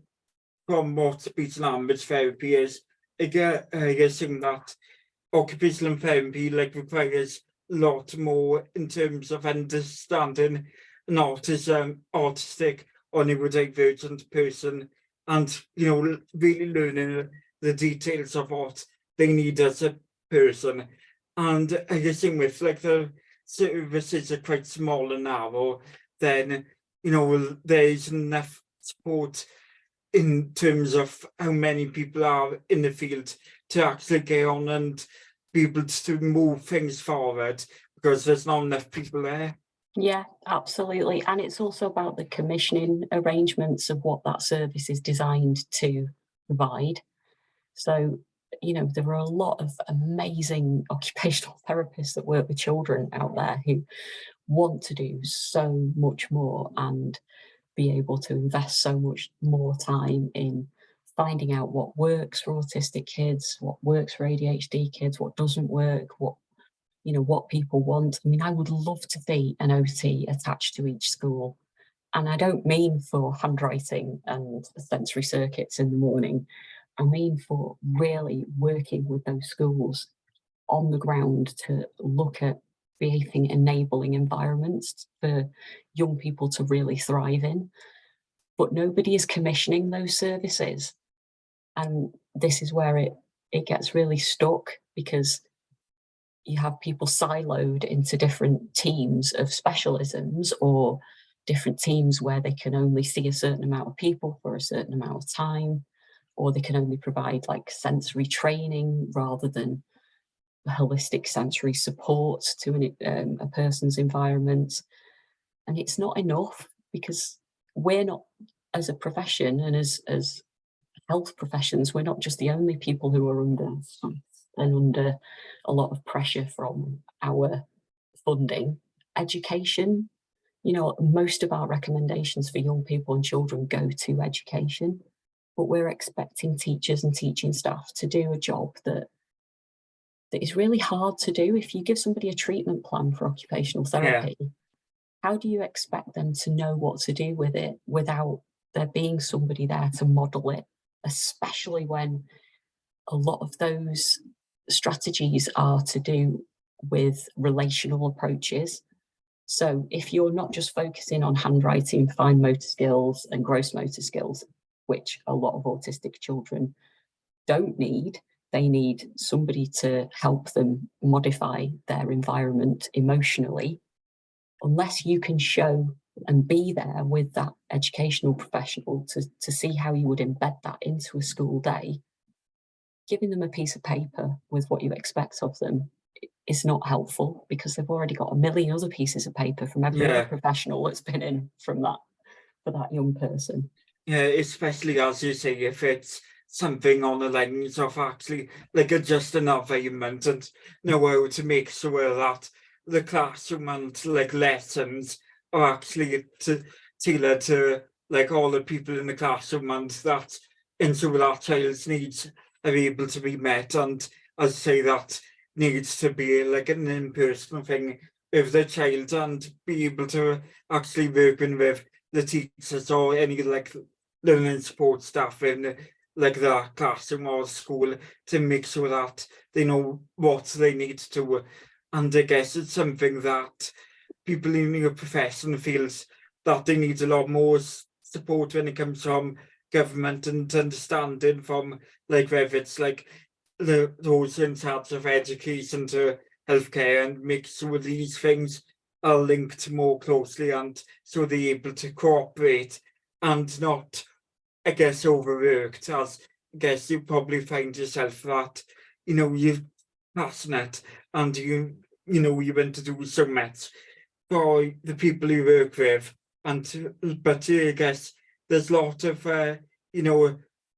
from what speech and language therapy is, I assume that occupational therapy like requires a lot more in terms of understanding an autistic or neurodivergent person, and really learning the details of what they need as a person. And I assume if like the services are quite small and narrow, then there's enough support in terms of how many people are in the field to actually get on and be able to move things forward, because there's not enough people there. Yeah, absolutely. And it's also about the commissioning arrangements of what that service is designed to provide. So, there are a lot of amazing occupational therapists that work with children out there who want to do so much more and be able to invest so much more time in finding out what works for autistic kids, what works for ADHD kids, what doesn't work, what people want. I mean, I would love to see an OT attached to each school. And I don't mean for handwriting and sensory circuits in the morning. I mean for really working with those schools on the ground to look at creating enabling environments for young people to really thrive in. But nobody is commissioning those services. And this is where it gets really stuck, because you have people siloed into different teams of specialisms, or different teams where they can only see a certain amount of people for a certain amount of time, or they can only provide like sensory training rather than holistic sensory support to a person's environment. And it's not enough, because we're not, as a profession and as health professions, we're not just the only people who are under stress. and under a lot of pressure from our funding. Education, most of our recommendations for young people and children go to education, but we're expecting teachers and teaching staff to do a job that is really hard to do. If you give somebody a treatment plan for occupational therapy, how do you expect them to know what to do with it without there being somebody there to model it, especially when a lot of those strategies are to do with relational approaches? So if you're not just focusing on handwriting, fine motor skills and gross motor skills, which a lot of autistic children don't need, they need somebody to help them modify their environment emotionally. Unless you can show and be there with that educational professional to see how you would embed that into a school day, giving them a piece of paper with what you expect of them is not helpful, because they've already got a million other pieces of paper from every other professional that's been in from that for that young person. Yeah, especially as you say, if it's something on the lines of actually like just an environment, and know how to make sure that the classroom and like lessons are actually tailored to like all the people in the classroom, and that ensure that child's needs are able to be met. And as I say, that needs to be like an in-person thing with the child, and be able to actually working with the teachers or any like learning support staff in like that classroom or school, to make sure that they know what they need to. And I guess it's something that people in your profession feels that they need a lot more support when it comes from government, and understanding from like whether it's like those in charge of education to healthcare, and make sure these things are linked more closely, and so they're able to cooperate and not, I guess, overworked. As I guess you probably find yourself that you're passionate, and you want to do so much for the people you work with, but I guess there's a lot of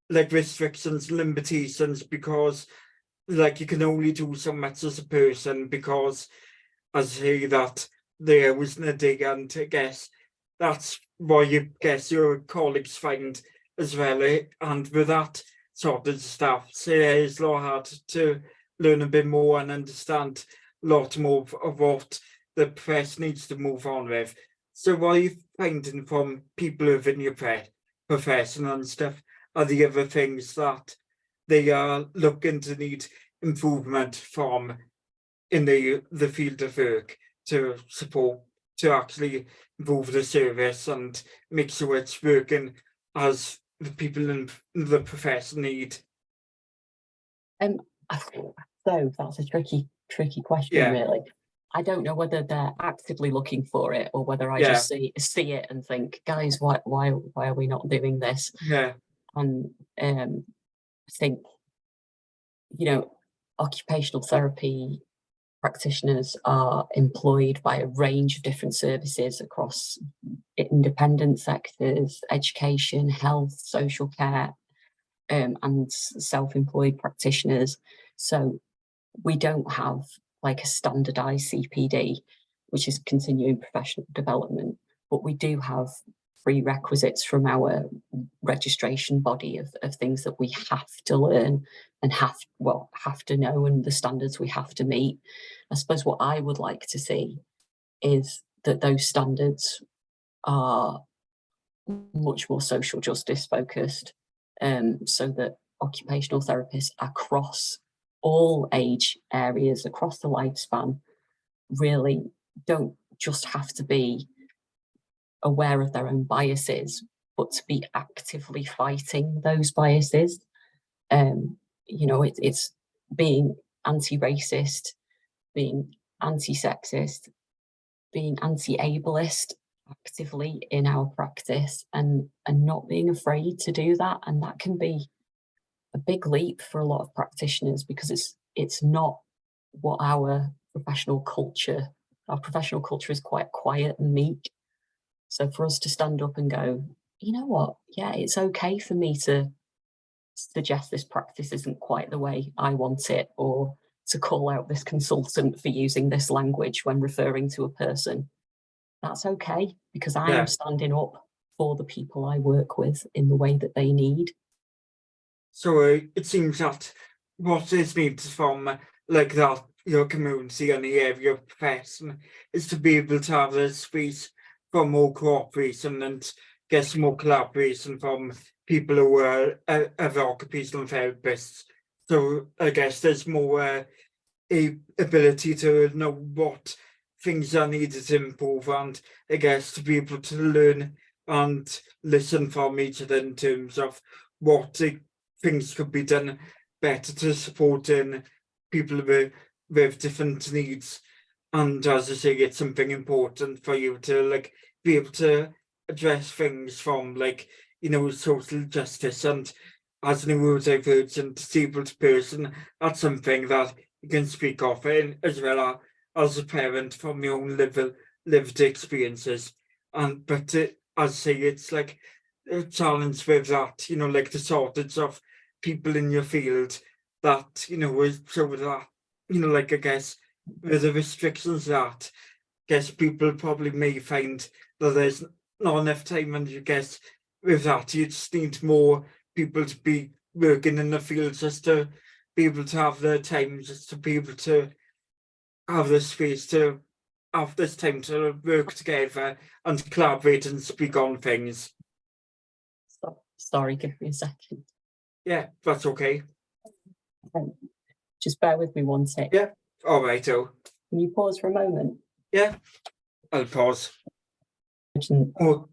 like restrictions, limitations, because like you can only do so much as a person, because as I say that there wasn't a day. And I guess that's why you guess your colleagues find as well, and with that sort of stuff, so yeah, it's a lot hard to learn a bit more and understand a lot more of what the press needs to move on with. So what are you finding from people within your profession and stuff are the other things that they are looking to need improvement from in the field of work, to support, to actually improve the service and make sure it's working as the people in the profession need? So that's a tricky question, really. I don't know whether they're actively looking for it, or whether I just see it and think, guys, why are we not doing this? And I think, occupational therapy practitioners are employed by a range of different services across independent sectors, education, health, social care, and self-employed practitioners. So we don't have like a standardized CPD, which is continuing professional development, but we do have prerequisites from our registration body of things that we have to learn and have to know, and the standards we have to meet. I suppose what I would like to see is that those standards are much more social justice focused, so that occupational therapists across all age areas, across the lifespan, really don't just have to be aware of their own biases, but to be actively fighting those biases. It's being anti-racist, being anti-sexist, being anti-ableist actively in our practice, and not being afraid to do that. And that can be a big leap for a lot of practitioners, because it's not what our professional culture is quite quiet and meek. So for us to stand up and go, you know what, yeah, it's okay for me to suggest this practice isn't quite the way I want it, or to call out this consultant for using this language when referring to a person. That's okay, because I am Yeah. standing up for the people I work with in the way that they need. So it seems that what is needed from like that your community and the area of profession is to be able to have a space for more cooperation and get some more collaboration from people who are of occupational therapists. So I guess there's more a ability to know what things are needed to improve, and I guess to be able to learn and listen from each other in terms of what things could be done better to support in people with different needs. And as I say, it's something important for you to like be able to address things from like, you know, social justice. And as a neurodivergent disabled person, that's something that you can speak of in, as well as a parent from your own lived experiences. And but as I say, it's like a challenge with that, you know, like the shortage of people in your field that, you know, is so that, you know, like I guess with the restrictions that I guess people probably may find that there's not enough time, and you guess with that you just need more people to be working in the field just to be able to have the time, just to be able to have the space to have this time to work together and collaborate and speak on things. Sorry, give me a second. Yeah, that's okay. Just bear with me one sec. Yeah. All right. Oh, Can you pause for a moment? yeah. I'll pause. And Oh,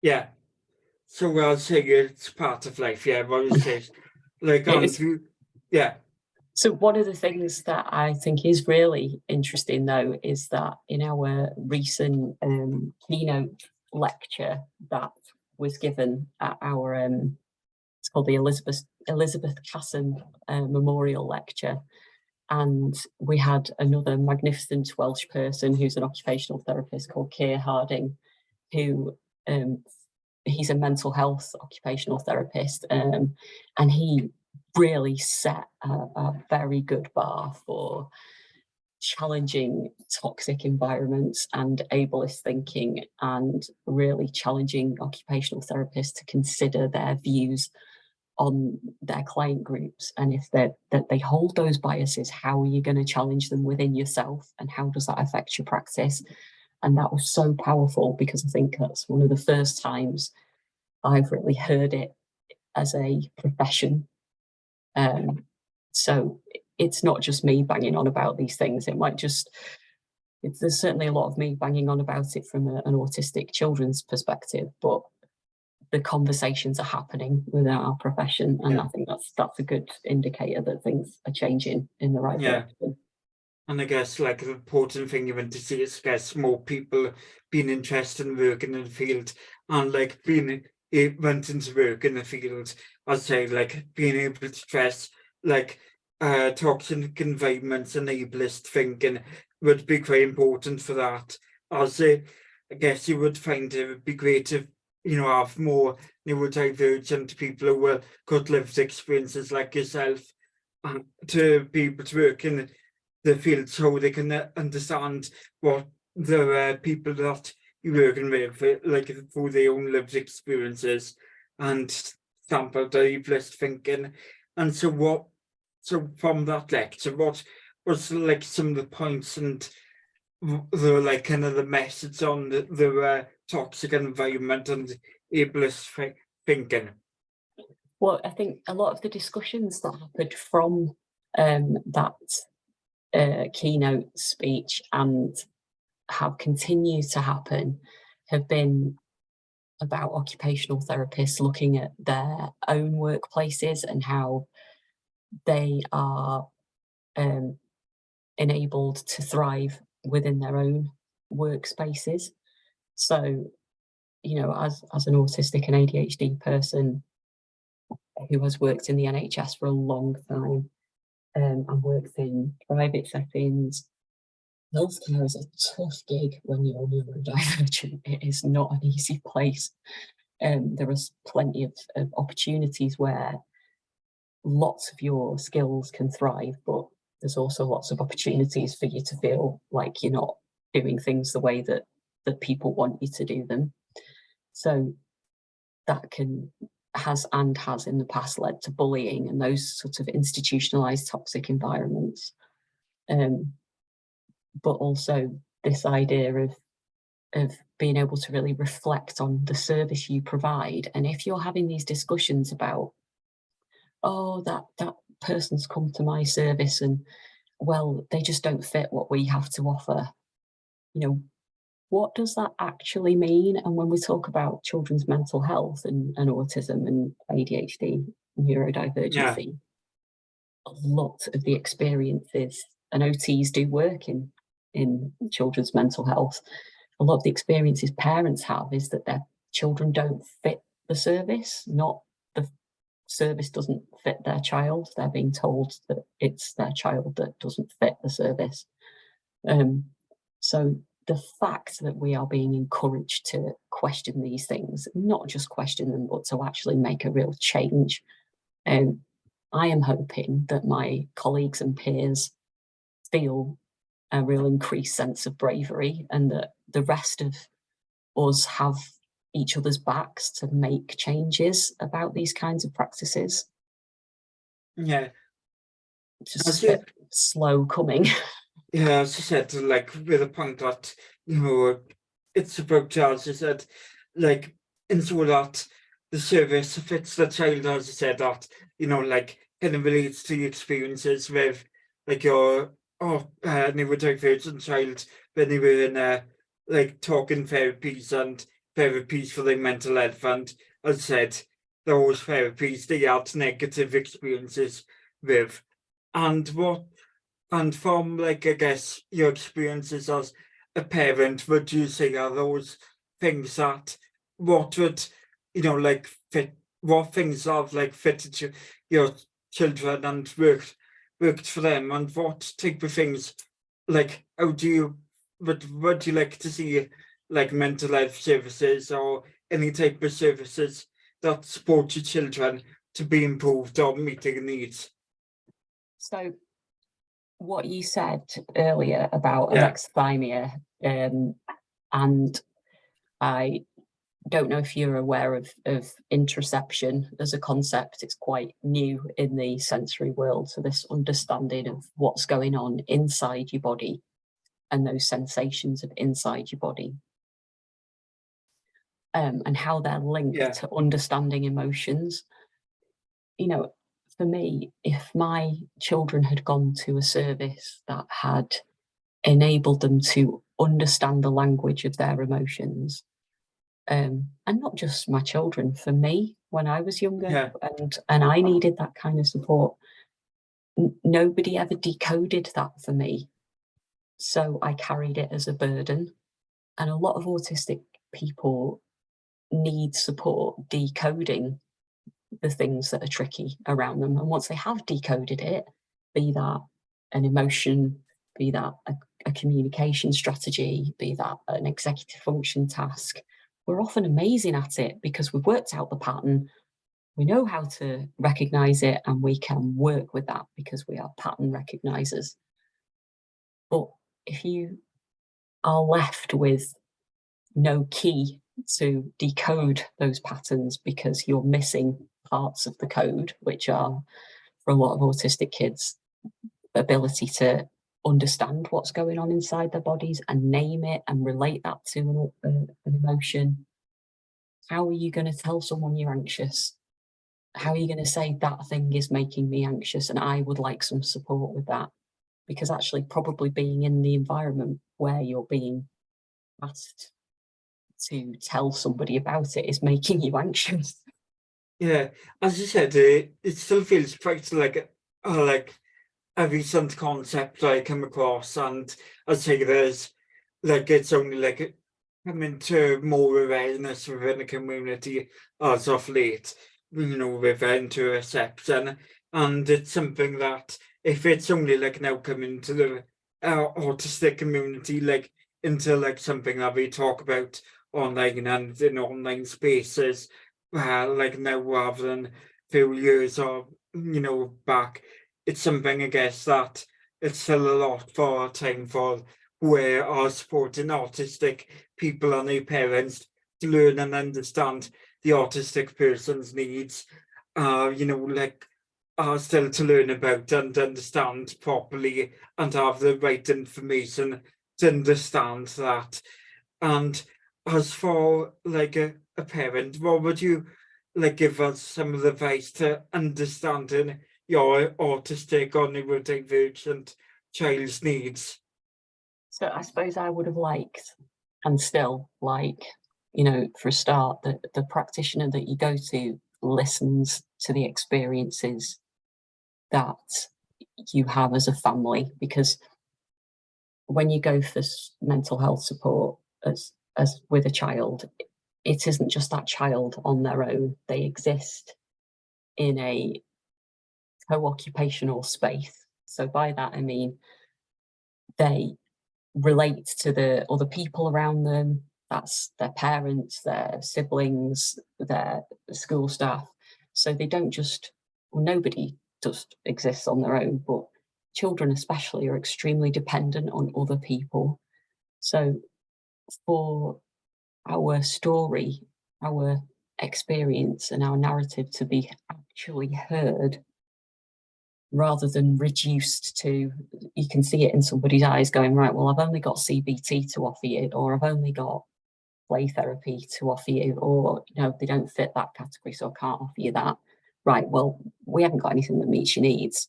yeah. So I'll say it's part of life. Yeah, what you say, like It is. yeah, So one of the things that I think is really interesting, though, is that in our recent keynote lecture that was given at our it's called the Elizabeth Casson Memorial Lecture, and we had another magnificent Welsh person who's an occupational therapist called Keir Harding, who he's a mental health occupational therapist, and he really set a very good bar for challenging toxic environments and ableist thinking, and really challenging occupational therapists to consider their views on their client groups. And if that they hold those biases, how are you going to challenge them within yourself, and how does that affect your practice? And that was so powerful, because I think that's one of the first times I've really heard it as a profession. So it's not just me banging on about these things. It might just, there's certainly a lot of me banging on about it from an autistic children's perspective, but the conversations are happening within our profession, and I think that's a good indicator that things are changing in the right direction. And I guess like the important thing you want to see is, I guess, more people being interested in working in the field, and like being wanting to work in the field. I'd say like being able to stress like toxic environments and ableist thinking would be quite important for that. As I guess you would find it would be great if, you know, have more neurodivergent people who will got lived experiences like yourself, to be able to work in the field, so they can understand what the people that you're working with, like through their own lived experiences, and stamp out the ableist thinking. And so from that lecture, what was like some of the points and the like kind of the message on the toxic environment and ableist thinking? Well, I think a lot of the discussions that happened from that keynote speech and have continued to happen have been about occupational therapists looking at their own workplaces and how they are enabled to thrive within their own workspaces. So, you know, as an autistic and ADHD person who has worked in the NHS for a long time, and works in private settings, healthcare is a tough gig when you're neurodivergent. It is not an easy place. There is plenty of opportunities where lots of your skills can thrive, but there's also lots of opportunities for you to feel like you're not doing things the way that people want you to do them. So that has in the past led to bullying and those sort of institutionalized toxic environments. But also this idea of being able to really reflect on the service you provide. And if you're having these discussions about, oh, that person's come to my service and, well, they just don't fit what we have to offer, you know, what does that actually mean? And when we talk about children's mental health and autism and ADHD, neurodivergency, a lot of the experiences, and OTs do work in children's mental health, a lot of the experiences parents have is that their children don't fit the service, not the service doesn't fit their child. They're being told that it's their child that doesn't fit the service. So the fact that we are being encouraged to question these things, not just question them, but to actually make a real change. I am hoping that my colleagues and peers feel a real increased sense of bravery and that the rest of us have each other's backs to make changes about these kinds of practices. Yeah. Just a bit slow coming. Yeah, as you said, like with the point that, you know, it's about, as you said, like, and so that the service fits the child, as you said, that, you know, like kind of relates to the experiences with like your neurodivergent child when they were in like talking therapies and therapies for their mental health. And as I said, those therapies they had negative experiences with. And from, like, I guess, your experiences as a parent, would you say are those things that, what would, you know, like, fit, what things have, like, fitted your children and worked for them, and what type of things, like, how do you, would you like to see, like, mental health services or any type of services that support your children to be improved or meeting needs? So what you said earlier about alexithymia, and I don't know if you're aware of interoception as a concept. It's quite new in the sensory world. So this understanding of what's going on inside your body and those sensations of inside your body, and how they're linked to understanding emotions. You know, for me, if my children had gone to a service that had enabled them to understand the language of their emotions, and not just my children, for me when I was younger, and I needed that kind of support, nobody ever decoded that for me, so I carried it as a burden. And a lot of autistic people need support decoding the things that are tricky around them. And once they have decoded it, be that an emotion, be that a communication strategy, be that an executive function task, we're often amazing at it because we've worked out the pattern, we know how to recognize it, and we can work with that because we are pattern recognizers. But if you are left with no key to decode those patterns because you're missing parts of the code, which are, for a lot of autistic kids, ability to understand what's going on inside their bodies and name it and relate that to an emotion. How are you going to tell someone you're anxious? How are you going to say that thing is making me anxious and I would like some support with that? Because actually probably being in the environment where you're being asked to tell somebody about it is making you anxious. Yeah, as you said, it still feels quite like a recent concept I come across, and I say there's like it's only like coming to more awareness within the community as of late, you know, with interoception, and it's something that if it's only like now coming to the autistic community, like into like something that we talk about online and in online spaces, like now rather than few years or back, it's something I guess that it's still a lot for our time for where are supporting autistic people and their parents to learn and understand the autistic person's needs, are still to learn about and understand properly and have the right information to understand that. And as for like a parent, what would you give us some of the advice to understanding your autistic or neurodivergent child's needs? So I suppose I would have liked, and still like, for a start, the practitioner that you go to listens to the experiences that you have as a family, because when you go for mental health support as with a child, it isn't just that child on their own. They exist in a co-occupational space. So by that I mean they relate to the other people around them. That's their parents, their siblings, their school staff. So they don't just, well, nobody just exists on their own, but children especially are extremely dependent on other people. So for our story, our experience and our narrative to be actually heard rather than reduced to, you can see it in somebody's eyes going, right, well, I've only got CBT to offer you, or I've only got play therapy to offer you, or, they don't fit that category, so I can't offer you that. Right, well, we haven't got anything that meets your needs.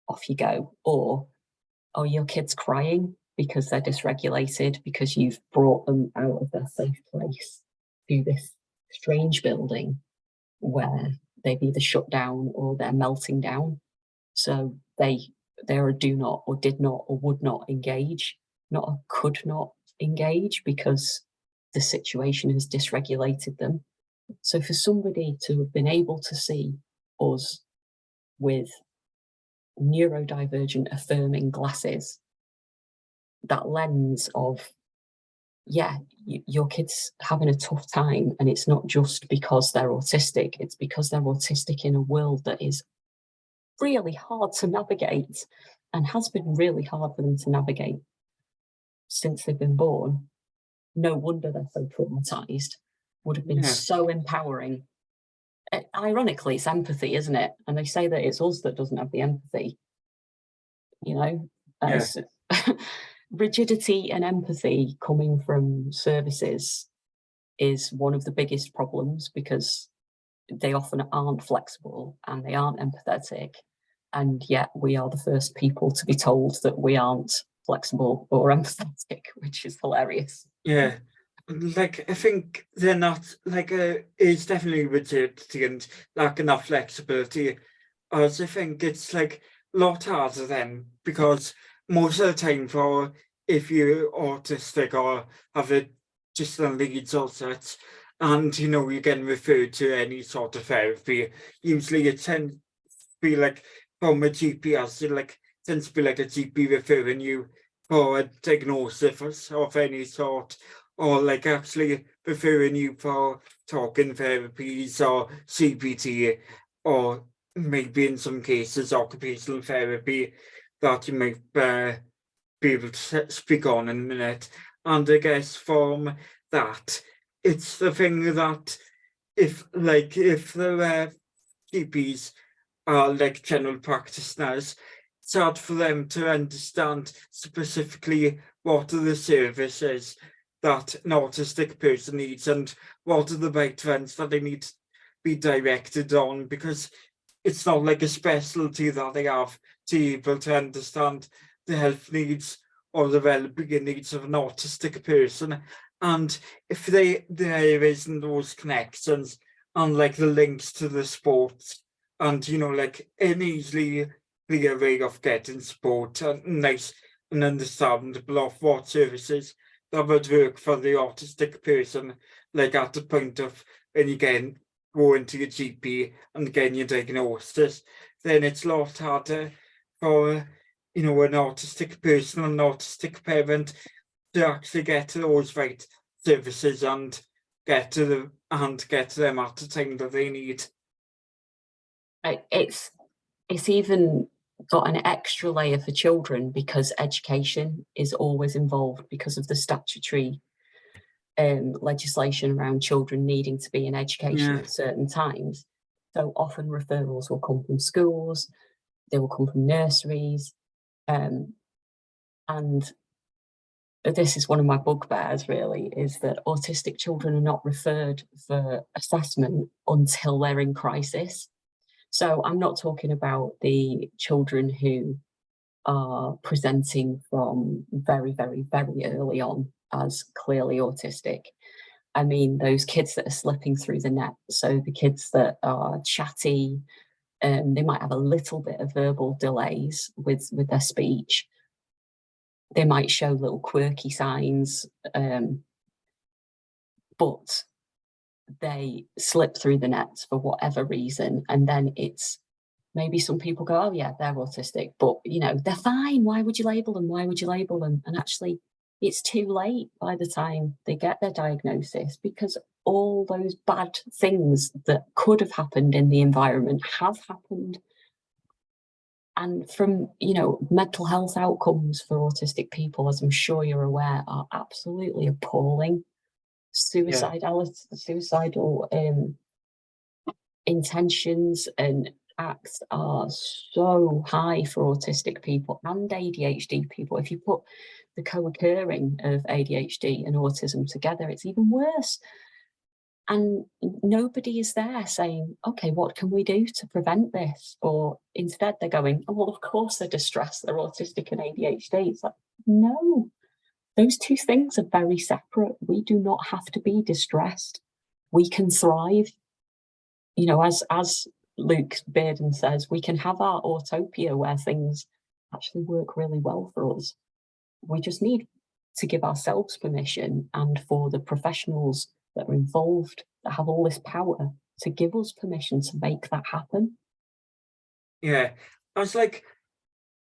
Off you go. Or, oh, your kid's crying because they're dysregulated because you've brought them out of their safe place to this strange building where they've either shut down or they're melting down. So they're a do not or did not or would not engage, not a could not engage, because the situation has dysregulated them. So for somebody to have been able to see us with neurodivergent affirming glasses, that lens of, yeah, your kid's having a tough time, and it's not just because they're autistic, it's because they're autistic in a world that is really hard to navigate and has been really hard for them to navigate since they've been born. No wonder they're so traumatized. Would have been so empowering. Ironically, it's empathy, isn't it? And they say that it's us that doesn't have the empathy. As rigidity and empathy coming from services is one of the biggest problems, because they often aren't flexible and they aren't empathetic, and yet we are the first people to be told that we aren't flexible or empathetic, which is hilarious. Yeah, I think they're not it's definitely rigidity and lack enough flexibility. As I think it's a lot harder then, because most of the time for if you're autistic or have a additional needs or such, and you're getting referred to any sort of therapy, usually it tends to be from a GP, as tends to be a GP referring you for a diagnosis of any sort, or actually referring you for talking therapies or CBT, or maybe in some cases occupational therapy that you might be able to speak on in a minute. And I guess from that, it's the thing that if the GPs are general practitioners, it's hard for them to understand specifically what are the services that an autistic person needs and what are the right ones that they need to be directed on, because it's not a specialty that they have to be able to understand the health needs or the well-being needs of an autistic person. And if there isn't those connections and the links to the sports, and an easily clear way of getting support and nice and understandable of what services that would work for the autistic person, at the point of when you go into your GP and getting your diagnosis, then it's a lot harder for an autistic person, an autistic parent, to actually get to those right services and get to them at the time that they need. It's it's even got an extra layer for children because education is always involved because of the statutory legislation around children needing to be in education Yeah. at certain times. So often referrals will come from schools, they will come from nurseries, and this is one of my bugbears really, is that autistic children are not referred for assessment until they're in crisis. So I'm not talking about the children who are presenting from very, very, very early on as clearly autistic. I mean, those kids that are slipping through the net. So the kids that are chatty, they might have a little bit of verbal delays with their speech. They might show little quirky signs, but they slip through the nets for whatever reason. And then it's maybe some people go, oh yeah, they're autistic, but you know, they're fine. Why would you label them? Why would you label them? And actually, it's too late by the time they get their diagnosis, because all those bad things that could have happened in the environment have happened. And from, you know, mental health outcomes for autistic people, as I'm sure you're aware, are absolutely appalling. Suicidal intentions and acts are so high for autistic people and ADHD people. If you put the co-occurring of ADHD and autism together, it's even worse. And nobody is there saying, okay, what can we do to prevent this? Or instead they're going, oh, well, of course they're distressed, they're autistic and ADHD. It's like, no, those two things are very separate. We do not have to be distressed. We can thrive. You know, as Luke Bearden says, we can have our autopia where things actually work really well for us. We just need to give ourselves permission, and for the professionals that are involved, that have all this power, to give us permission to make that happen. Yeah, I was like,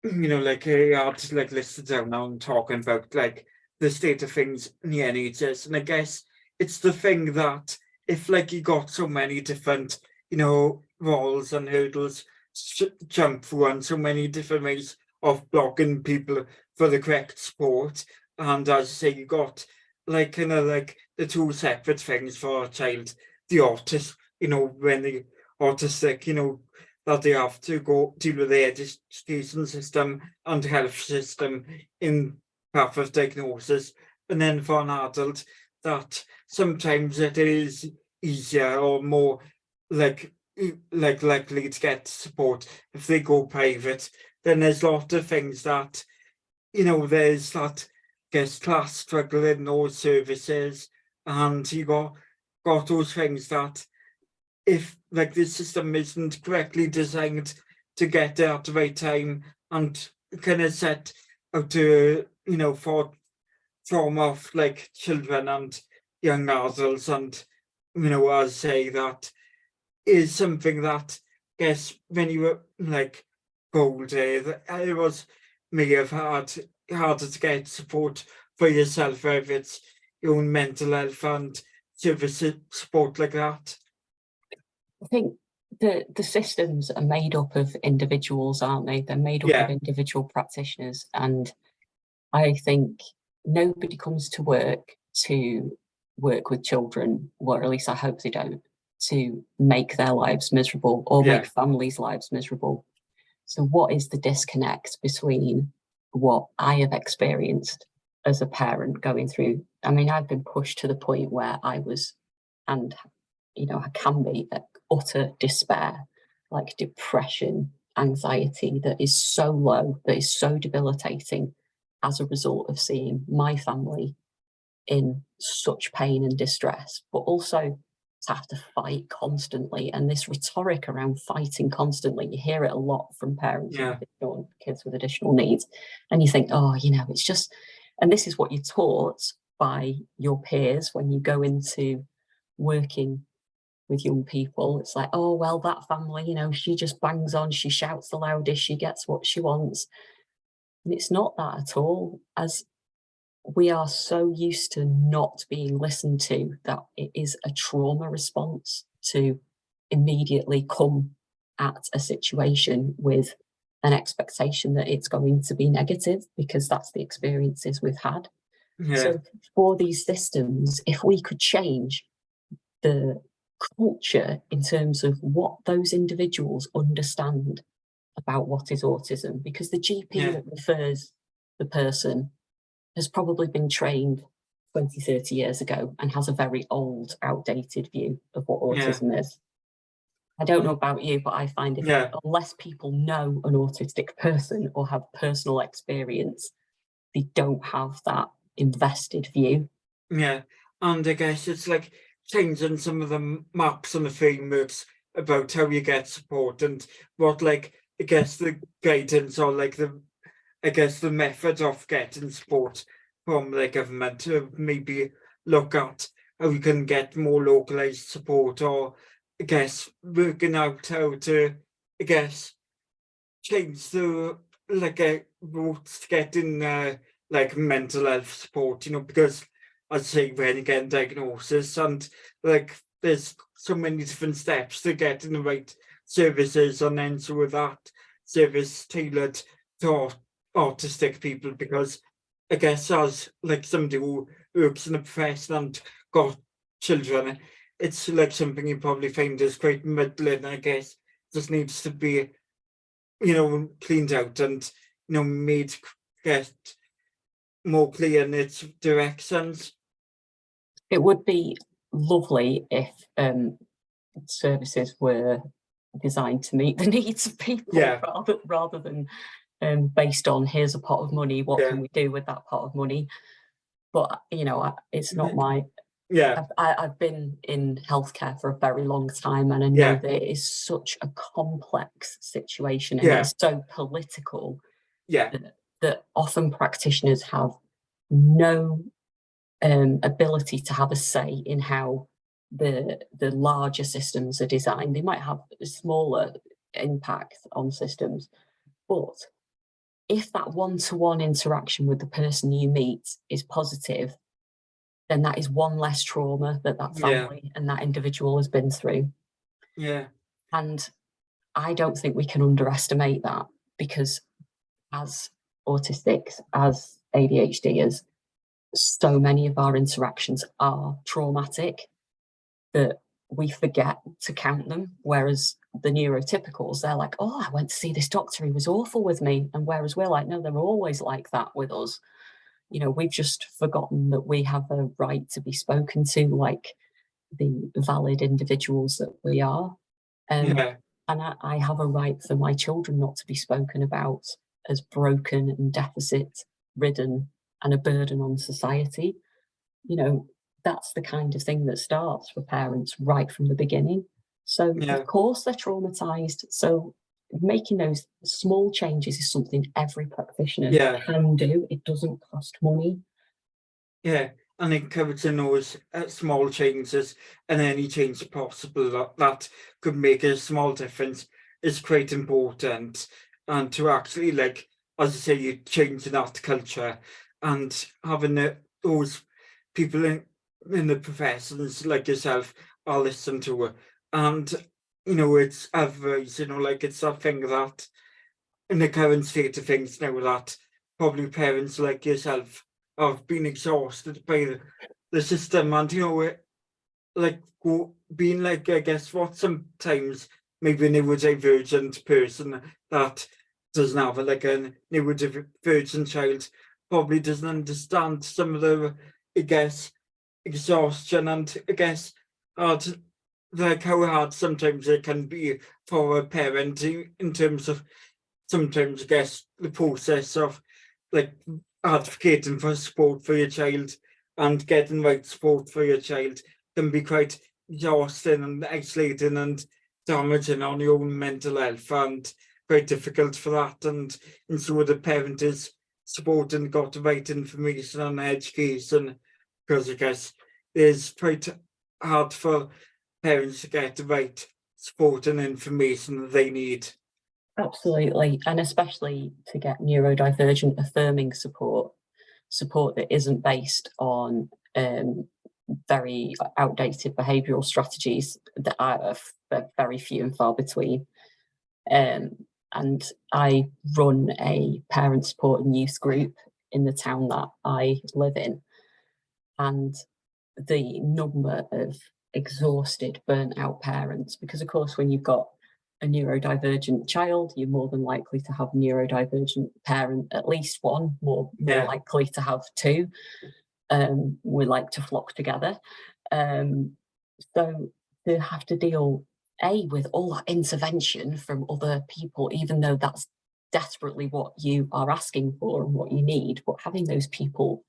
you know, like I just like listed down now and talking about like the state of things in the NHS, and I guess it's the thing that if like you got so many different, you know, walls and hurdles to jump through, and so many different ways of blocking people for the correct support, and as you say, you got like kind of like the two separate things for a child, the autist, you know, when the autistic, you know, that they have to go deal with the education system and health system in path of diagnosis. And then for an adult, that sometimes it is easier or more like likely to get support if they go private. Then there's lots of things that, you know, there's that, I guess, class struggle in those services, and you got those things that if like the system isn't correctly designed to get there at the right time and kind of set out to, you know, for trauma of like children and young adults, and you know, as say that is something that I guess when you were like older, that it was may have harder to get support for yourself, whether it's your own mental health and service support like that. I think the systems are made up of individuals, aren't they? They're made up of Yeah, individual practitioners. And I think nobody comes to work with children, well, at least I hope they don't, to make their lives miserable or make yeah, families' lives miserable. So what is the disconnect between what I have experienced as a parent going through? I mean, I've been pushed to the point where I was, and you know, I can be at utter despair, like depression, anxiety that is so low, that is so debilitating as a result of seeing my family in such pain and distress, but also to have to fight constantly. And this rhetoric around fighting constantly, you hear it a lot from parents of yeah, additional kids with additional needs. And you think, oh, you know, it's just, and this is what you're taught by your peers when you go into working with young people. It's like, oh, well, that family, you know, she just bangs on, she shouts the loudest, she gets what she wants. And it's not that at all. As we are so used to not being listened to that it is a trauma response to immediately come at a situation with an expectation that it's going to be negative, because that's the experiences we've had. So for these systems, if we could change the culture in terms of what those individuals understand about what is autism, because the GP that refers the person has probably been trained 20, 30 years ago and has a very old, outdated view of what autism is. I don't know about you, but I find unless people know an autistic person or have personal experience, they don't have that invested view. And I guess it's like changing some of the maps and the frameworks about how you get support, and what, like, I guess the guidance, or like the method of getting support from the government, to maybe look at how we can get more localized support, or I guess working out how to, I guess, change the routes to getting like mental health support, because I'd say when you get diagnosis, and like there's so many different steps to getting the right services, and then so with that service tailored to autistic people, because I guess as like somebody who works in a profession and got children, it's like something you probably find is quite muddling. I guess just needs to be, cleaned out, and made get more clear in its directions. It would be lovely if services were designed to meet the needs of people, rather than based on, here's a pot of money, what can we do with that pot of money? But it's not my I've been in healthcare for a very long time, and I know that it is such a complex situation, and it's so political that often practitioners have no ability to have a say in how the larger systems are designed. They might have a smaller impact on systems, but if that one-to-one interaction with the person you meet is positive, then that is one less trauma that family and that individual has been through. And I don't think we can underestimate that, because as autistics, as ADHDers, so many of our interactions are traumatic that we forget to count them. Whereas the neurotypicals, they're like, oh, I went to see this doctor, he was awful with me. And whereas we're like, no, they're always like that with us. We've just forgotten that we have a right to be spoken to like the valid individuals that we are. And I have a right for my children not to be spoken about as broken and deficit ridden and a burden on society. That's the kind of thing that starts for parents right from the beginning. So of course they're traumatized. So making those small changes is something every practitioner can do. It doesn't cost money. And encouraging those small changes, and any change possible that could make a small difference, is quite important. And to actually, like, as I say, you changing that culture, and having those people in the professions like yourself are listened to, and it's advice, like it's that thing that in the current state of things now, that probably parents like yourself have been exhausted by the system, and being like, I guess, what sometimes maybe a neurodivergent person that doesn't have like a neurodivergent child probably doesn't understand some of the, I guess, exhaustion, and I guess hard, like how hard sometimes it can be for a parent in terms of sometimes, I guess, the process of like advocating for support for your child and getting right support for your child can be quite exhausting and isolating and damaging on your own mental health, and very difficult for that. And so the parent is supporting, got the right information and education, because I guess it's quite hard for parents to get the right support and information that they need. Absolutely, and especially to get neurodivergent affirming support that isn't based on very outdated behavioural strategies that are very few and far between. And I run a parent support and youth group in the town that I live in. And the number of exhausted, burnt out parents, because of course, when you've got a neurodivergent child, you're more than likely to have a neurodivergent parent, at least one, more likely to have two. We like to flock together. So to have to deal, with all that intervention from other people, even though that's desperately what you are asking for and what you need, but having those people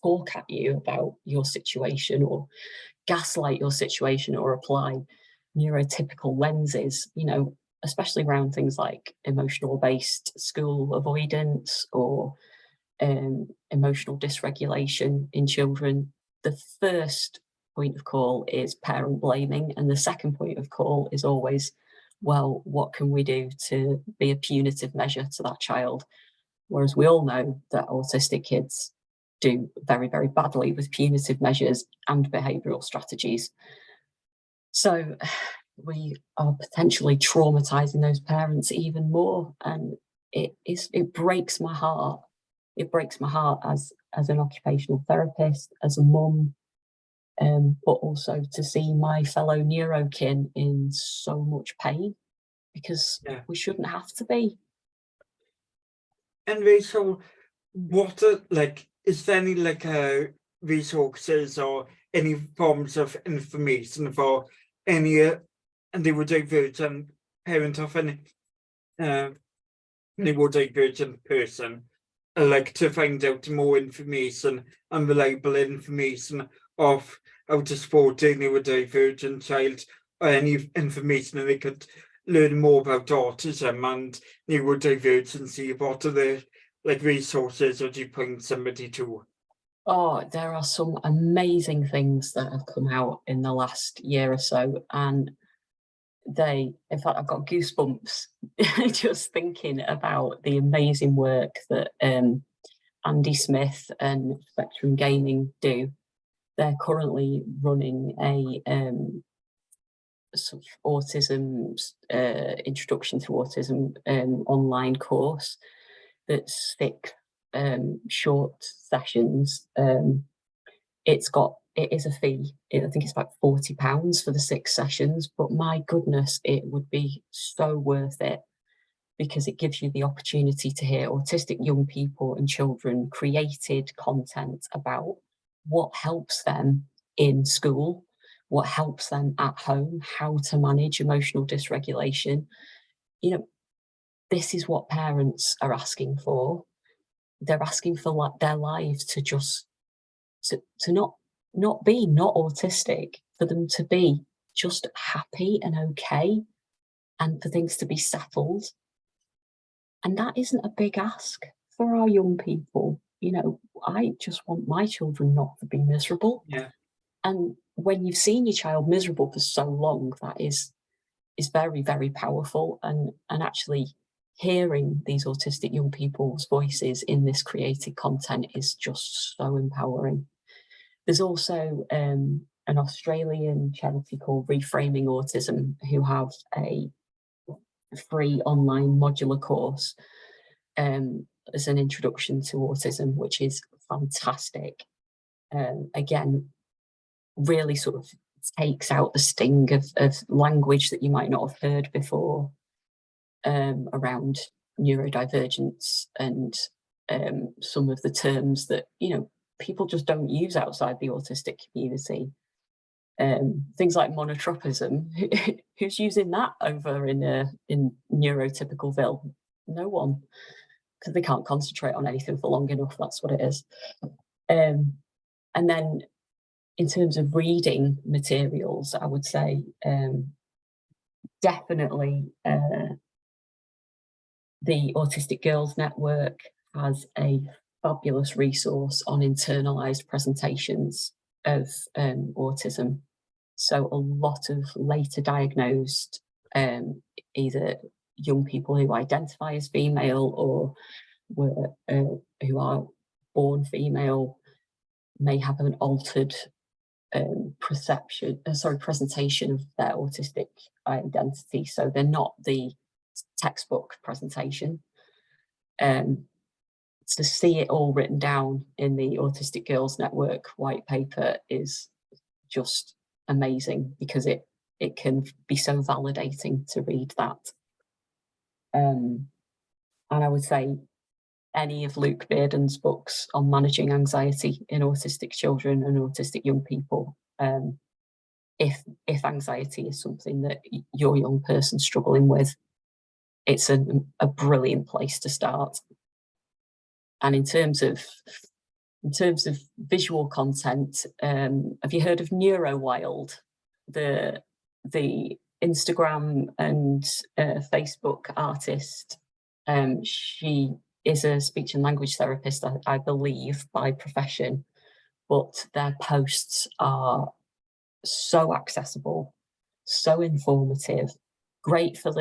talk at you about your situation or gaslight your situation or apply neurotypical lenses, especially around things like emotional based school avoidance or emotional dysregulation in children. The first point of call is parent blaming, and the second point of call is always, well, what can we do to be a punitive measure to that child? Whereas we all know that autistic kids do very, very badly with punitive measures and behavioural strategies. So we are potentially traumatising those parents even more, and it breaks my heart. It breaks my heart as an occupational therapist, as a mum, but also to see my fellow neurokin in so much pain, because we shouldn't have to be. And Rachel, what is there any resources or any forms of information for any neurodivergent parent of any neurodivergent person, to find out more information and reliable information of how to support a neurodivergent child, or any information that they could learn more about autism and neurodivergency? What are the resources would you point somebody to? Oh, there are some amazing things that have come out in the last year or so, and in fact, I've got goosebumps just thinking about the amazing work that Andy Smith and Spectrum Gaming do. They're currently running a sort of autism introduction to autism online course that's thick, short sessions. It is a fee. I think it's about £40 for the 6 sessions, but my goodness, it would be so worth it, because it gives you the opportunity to hear autistic young people and children created content about what helps them in school, what helps them at home, how to manage emotional dysregulation. This is what parents are asking for. They're asking for their lives to just to not be not autistic, for them to be just happy and okay, and for things to be settled. And that isn't a big ask for our young people. I just want my children not to be miserable. Yeah. And when you've seen your child miserable for so long, that is very, very powerful. And actually hearing these autistic young people's voices in this created content is just so empowering. There's also an Australian charity called Reframing Autism, who have a free online modular course as an introduction to autism, which is fantastic. Again, really sort of takes out the sting of language that you might not have heard before around neurodivergence and some of the terms that people just don't use outside the autistic community. Things like monotropism. Who's using that over in neurotypicalville? No one, because they can't concentrate on anything for long enough. That's what it is. And then in terms of reading materials, I would say definitely the Autistic Girls Network has a fabulous resource on internalized presentations of autism. So a lot of later diagnosed, either young people who identify as female or who are born female may have an altered presentation of their autistic identity. So they're not the textbook presentation. To see it all written down in the Autistic Girls Network white paper is just amazing, because it can be so validating to read that. And I would say any of Luke Bearden's books on managing anxiety in autistic children and autistic young people, if anxiety is something that your young person's struggling with, it's a brilliant place to start. And in terms of visual content, have you heard of NeuroWild, the Instagram and Facebook artist? She is a speech and language therapist, I believe, by profession, but their posts are so accessible, so informative, great for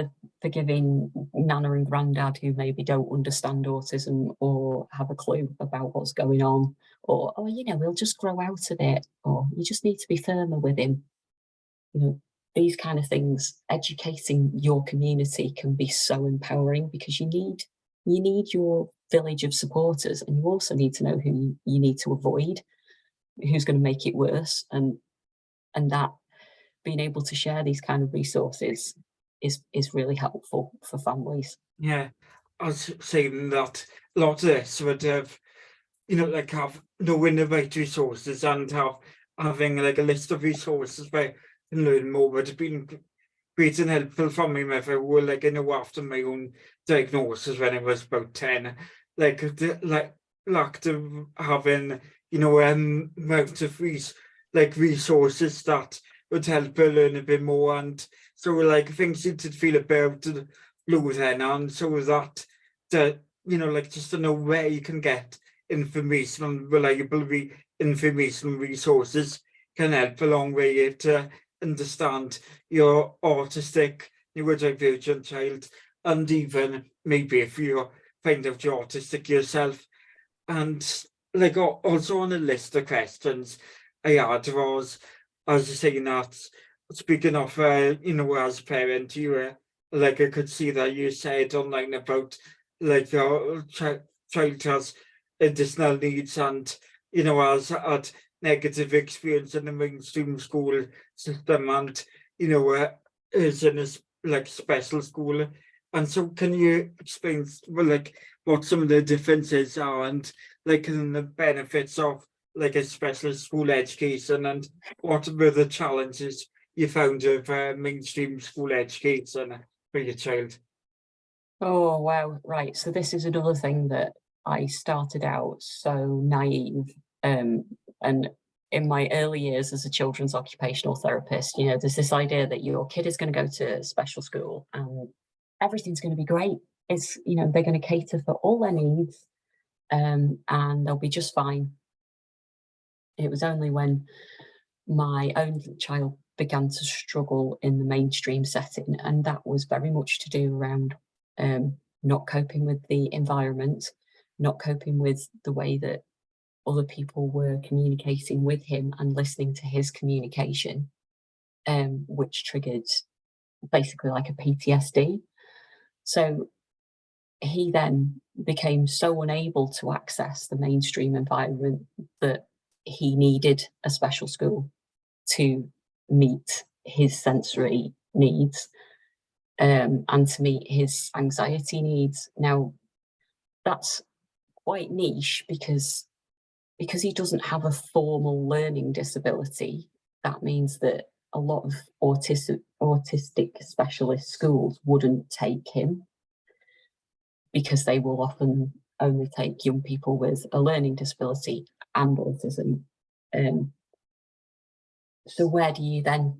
giving Nana and Grandad who maybe don't understand autism or have a clue about what's going on, or, oh, you know, he'll just grow out of it, or you just need to be firmer with him. You know, these kind of things, educating your community can be so empowering, because you need your village of supporters, and you also need to know who you need to avoid, who's going to make it worse, and that being able to share these kind of resources is really helpful for families. Yeah, I was saying that a lot of this would have, you know, like have knowing the right resources and having like a list of resources where you can learn more would have been great and helpful for me if I were, like, I know after my own diagnosis when I was about 10, like lacked of having, you know, amount of resources that would help her learn a bit more, and so like things you did feel about blue then, and so that you know, like just to know where you can get information and reliable information resources can help a long way to understand your autistic, neurodivergent child, and even maybe if you find out you're autistic yourself. And like also on a list of questions I had was, as you're saying that, speaking of, you know, as a parent, you like I could see that you said online about like your child has additional needs, and you know, has had negative experience in the mainstream school system, and you know, is in a like special school. And so can you explain, well, like what some of the differences are, and like the benefits of like a special school education, and what were the challenges you found of mainstream school education for your child? Oh, wow. Right. So this is another thing that I started out so naive. And in my early years as a children's occupational therapist, you know, there's this idea that your kid is going to go to special school and everything's going to be great. It's, you know, they're going to cater for all their needs, and they'll be just fine. It was only when my own child began to struggle in the mainstream setting, and that was very much to do around not coping with the environment, not coping with the way that other people were communicating with him and listening to his communication, which triggered basically like a PTSD. So he then became so unable to access the mainstream environment that he needed a special school to meet his sensory needs, and to meet his anxiety needs. Now, that's quite niche because he doesn't have a formal learning disability. That means that a lot of autistic specialist schools wouldn't take him, because they will often only take young people with a learning disability and autism. So where do you then,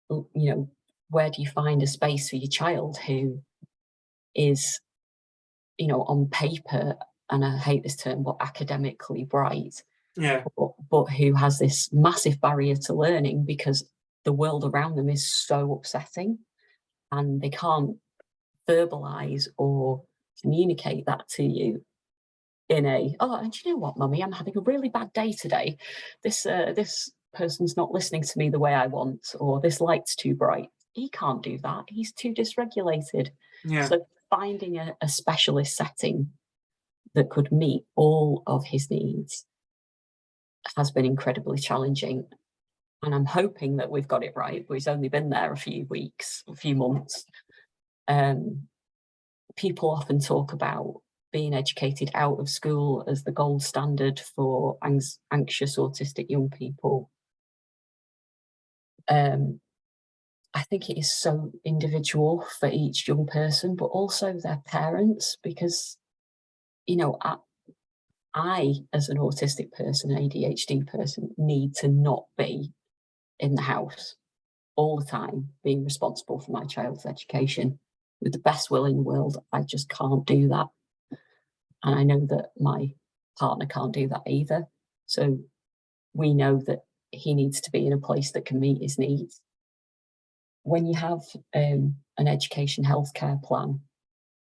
you know, where do you find a space for your child who is, you know, on paper, and I hate this term, but academically bright, Yeah, but who has this massive barrier to learning because the world around them is so upsetting, and they can't verbalize or communicate that to you in a, oh, and you know what, mummy, I'm having a really bad day today. This person's not listening to me the way I want, or this light's too bright. He can't do that. He's too dysregulated. Yeah. So finding a specialist setting that could meet all of his needs has been incredibly challenging. And I'm hoping that we've got it right, but he's only been there a few weeks, a few months. People often talk about being educated out of school as the gold standard for anxious autistic young people. I think it is so individual for each young person, but also their parents, because, you know, I as an autistic person, ADHD person, need to not be in the house all the time, being responsible for my child's education. With the best will in the world, I just can't do that. And I know that my partner can't do that either. So we know that he needs to be in a place that can meet his needs. When you have an education healthcare plan,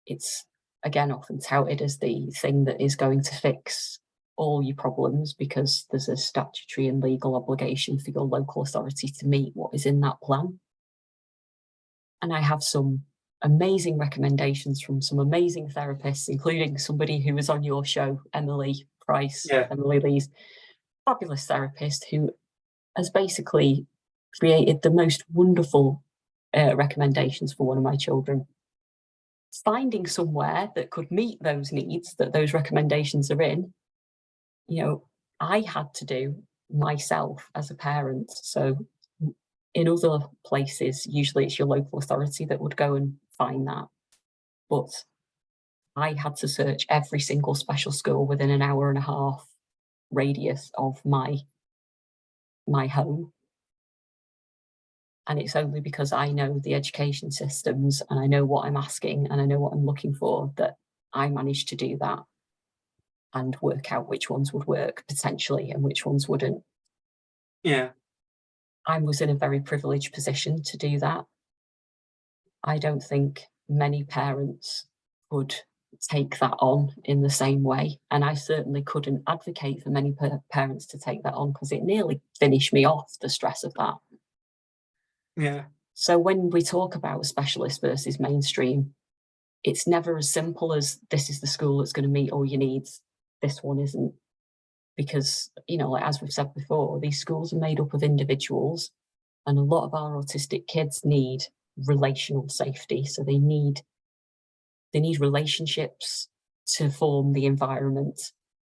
it's again often touted as the thing that is going to fix all your problems, because there's a statutory and legal obligation for your local authority to meet what is in that plan. And I have some amazing recommendations from some amazing therapists, including somebody who was on your show, Emily Price, Yeah. Emily Lee's fabulous therapist, who has basically created the most wonderful recommendations for one of my children. Finding somewhere that could meet those needs that those recommendations are in, you know, I had to do myself as a parent. So in other places, usually it's your local authority that would go and find that. But I had to search every single special school within an hour and a half radius of my home. And it's only because I know the education systems and I know what I'm asking and I know what I'm looking for that I managed to do that and work out which ones would work potentially and which ones wouldn't. Yeah. I was in a very privileged position to do that. I don't think many parents could take that on in the same way. And I certainly couldn't advocate for many parents to take that on, because it nearly finished me off, the stress of that. Yeah. So when we talk about specialist versus mainstream, it's never as simple as this is the school that's going to meet all your needs. This one isn't. Because, you know, like as we've said before, these schools are made up of individuals, and a lot of our autistic kids need relational safety. So they need relationships to form the environment,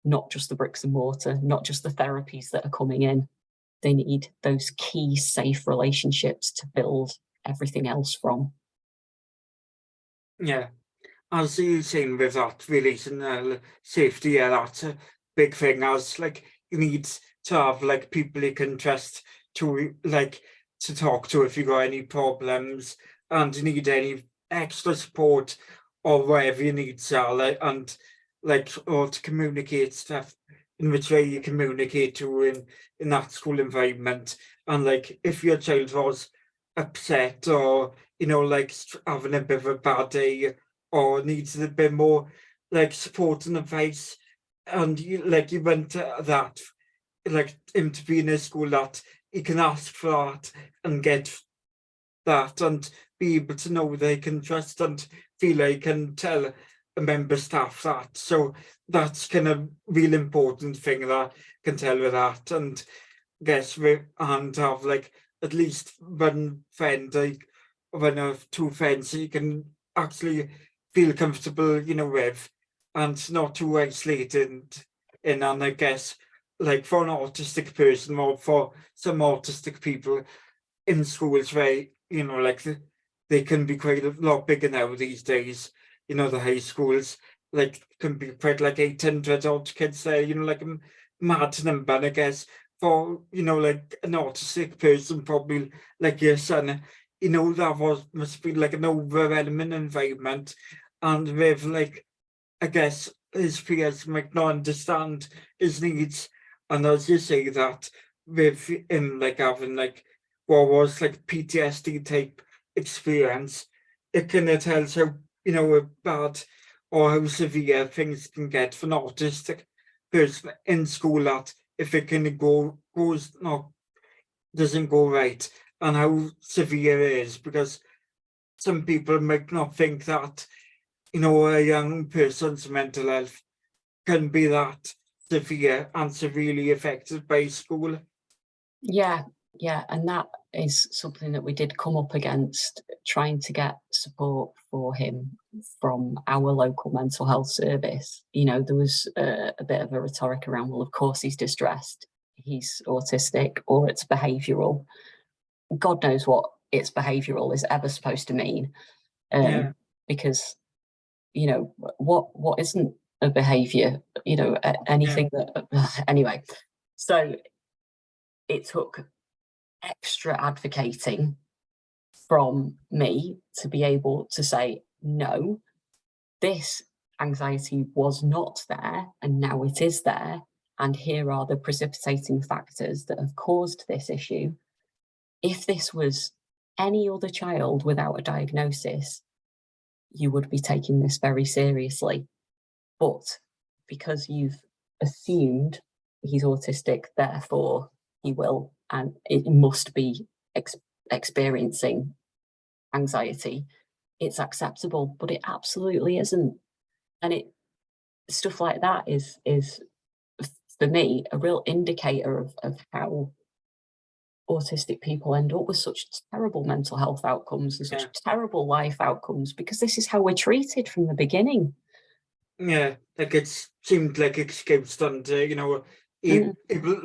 not just the bricks and mortar, not just the therapies that are coming in. They need those key safe relationships to build everything else from. Yeah. As you saying with that relational safety, yeah, that's a big thing. As like you need to have like people you can trust to like to talk to if you got any problems and you need any extra support or whatever you need, so like, and like, or to communicate stuff in which way you communicate to in that school environment. And like if your child was upset or you know like having a bit of a bad day or needs a bit more like support and advice, and you like you went to that like him to be in a school that you can ask for that and get that and be able to know they can trust and feel they can tell a member staff that. So that's kind of real important thing that I can tell with that. And guess we and have like at least one friend, like one of two friends you can actually feel comfortable, you know, with, and not too isolated in. And I guess like for an autistic person or for some autistic people in schools where, you know, like they can be quite a lot bigger now these days, you know, the high schools like can be quite like 800 odd kids there, you know, like a mad number. And I guess for, you know, like an autistic person, probably like your son, you know, that must be like an overwhelming environment. And with like, I guess his peers might not understand his needs. And as you say that with him like having like what was like PTSD type experience, it kind of tells how, you know, bad or how severe things can get for an autistic person in school, that if it kind of goes not doesn't go right, and how severe it is. Because some people might not think that, you know, a young person's mental health can be that severe and severely affected by school. Yeah, yeah, and that is something that we did come up against, trying to get support for him from our local mental health service. You know, there was a bit of a rhetoric around, well, of course he's distressed, he's autistic, or it's behavioural. God knows what it's behavioural is ever supposed to mean, Yeah, because, you know, what isn't a behaviour? You know, yeah, anything that anyway. So it took extra advocating from me to be able to say, no, this anxiety was not there and now it is there. And here are the precipitating factors that have caused this issue. If this was any other child without a diagnosis, you would be taking this very seriously. But because you've assumed he's autistic, therefore he will, and it must be experiencing anxiety, it's acceptable, but it absolutely isn't. And it stuff like that is for me a real indicator of how autistic people end up with such terrible mental health outcomes and such yeah, terrible life outcomes, because this is how we're treated from the beginning. yeah. Like it seemed like excused and, you know, Mm,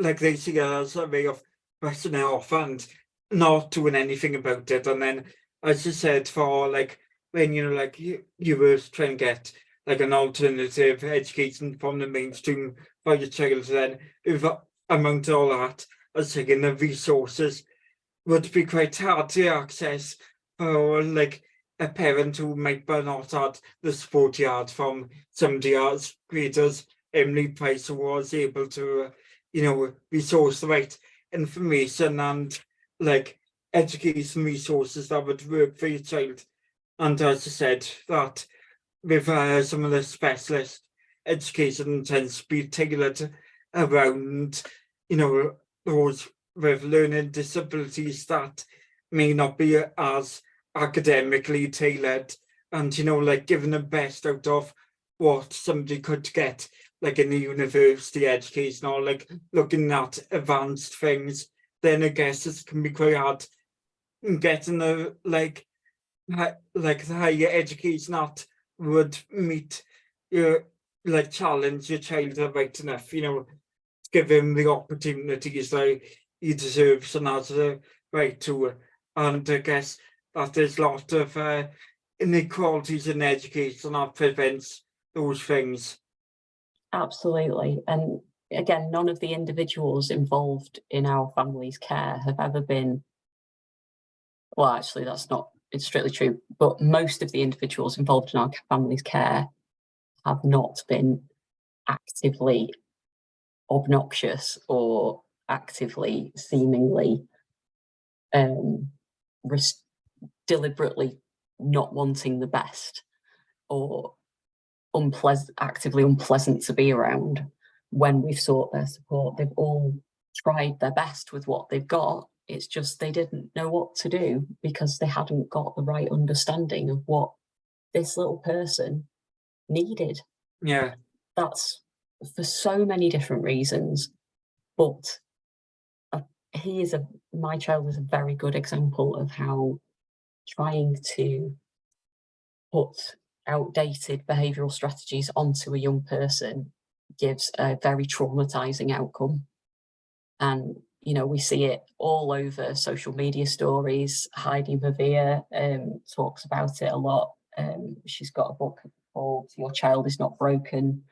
like they see it as a way of brushing it off and not doing anything about it. And then, as you said, for like when, you know, like you were trying to get like an alternative education from the mainstream for your child, then if amount all that, as saying the resources would be quite hard to access for like a parent who might be not had the support he had from somebody as great as Emily Price, who was able to, you know, resource the right information and like education resources that would work for your child. And as I said, that with some of the specialist education tends to be tailored around, you know, those with learning disabilities that may not be as academically tailored, and, you know, like giving the best out of what somebody could get like in the university education, or like looking at advanced things. Then I guess it can be quite hard in getting the like the higher education that would meet your like challenge your child right enough, you know, give him the opportunities that he deserves and has a right to. And I guess that there's a lot of inequalities in education that prevents those things. absolutely. And again, none of the individuals involved in our family's care have ever been, well, actually, that's not, it's strictly true, but most of the individuals involved in our family's care have not been actively obnoxious or actively seemingly um, deliberately not wanting the best or actively unpleasant to be around when we've sought their support. They've all tried their best with what they've got. It's just they didn't know what to do because they hadn't got the right understanding of what this little person needed. Yeah, That's for so many different reasons. But he is my child is a very good example of how trying to put outdated behavioural strategies onto a young person gives a very traumatizing outcome. And, you know, we see it all over social media stories. Heidi Mavia talks about it a lot. She's got a book called Your Child Is Not Broken.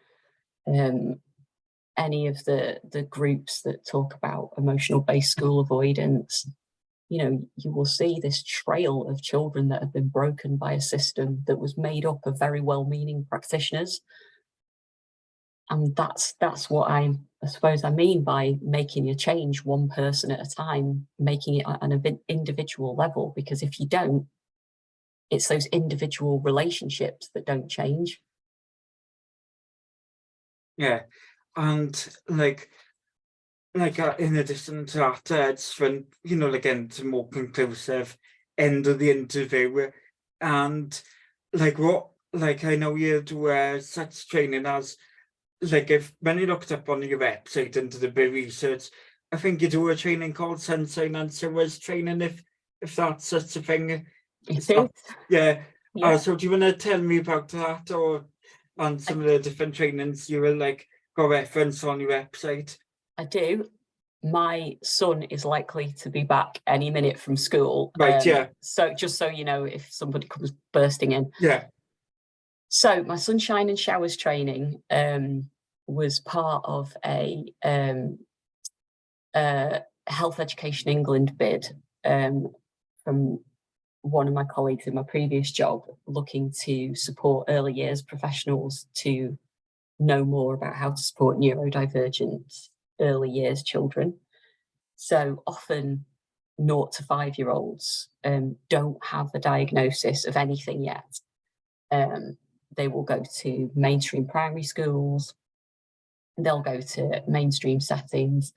Any of the groups that talk about emotional based school avoidance, you know, you will see this trail of children that have been broken by a system that was made up of very well-meaning practitioners. And that's what I suppose I mean by making a change one person at a time, making it at an individual level, because if you don't, it's those individual relationships that don't change. yeah. And in addition to that, just when, you know, like into more conclusive end of the interview, And like I know you do such training as, like, if when you looked up on your website and did a bit of research, I think you do a training called Sunshine and Sewers training, if that's such a thing. It is. Yeah. Yeah, So do you want to tell me about that, or on some of the different trainings you will like got reference on your website? I do. My son is likely to be back any minute from school. Right, yeah. So just so you know, if somebody comes bursting in. Yeah. So my sunshine and showers training was part of a Health Education England bid from one of my colleagues in my previous job, looking to support early years professionals to know more about how to support neurodivergent early years children. So often 0 to 5-year-olds don't have a diagnosis of anything yet. They will go to mainstream primary schools, they'll go to mainstream settings.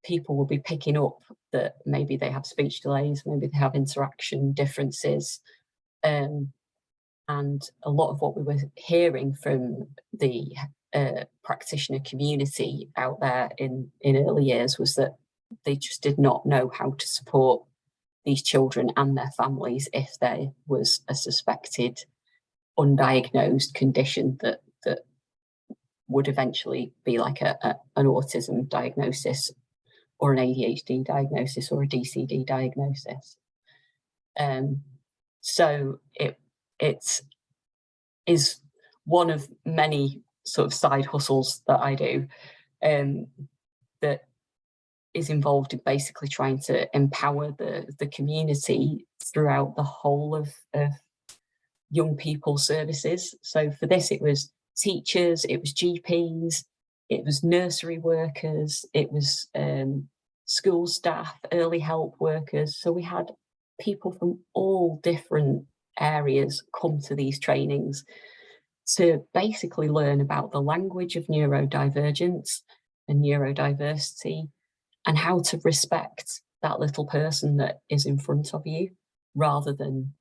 People will be picking up that maybe they have speech delays, maybe they have interaction differences. And a lot of what we were hearing from the practitioner community out there in early years was that they just did not know how to support these children and their families if there was a suspected undiagnosed condition that would eventually be like an autism diagnosis or an ADHD diagnosis or a DCD diagnosis. So it is one of many sort of side hustles that I do that is involved in basically trying to empower the community throughout the whole of young people services. So for this, it was teachers, it was GPs, it was nursery workers, it was school staff, early help workers. So we had people from all different areas come to these trainings to basically learn about the language of neurodivergence and neurodiversity and how to respect that little person that is in front of you rather than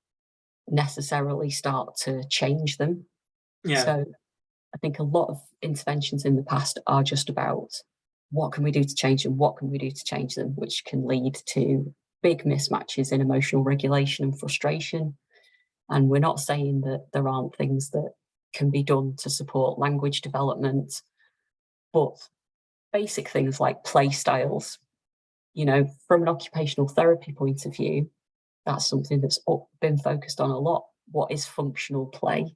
necessarily start to change them. Yeah. So I think a lot of interventions in the past are just about what can we do to change them, what can we do to change them, which can lead to big mismatches in emotional regulation and frustration. And we're not saying that there aren't things that can be done to support language development, but basic things like play styles, you know, from an occupational therapy point of view, that's something that's been focused on a lot. What is functional play?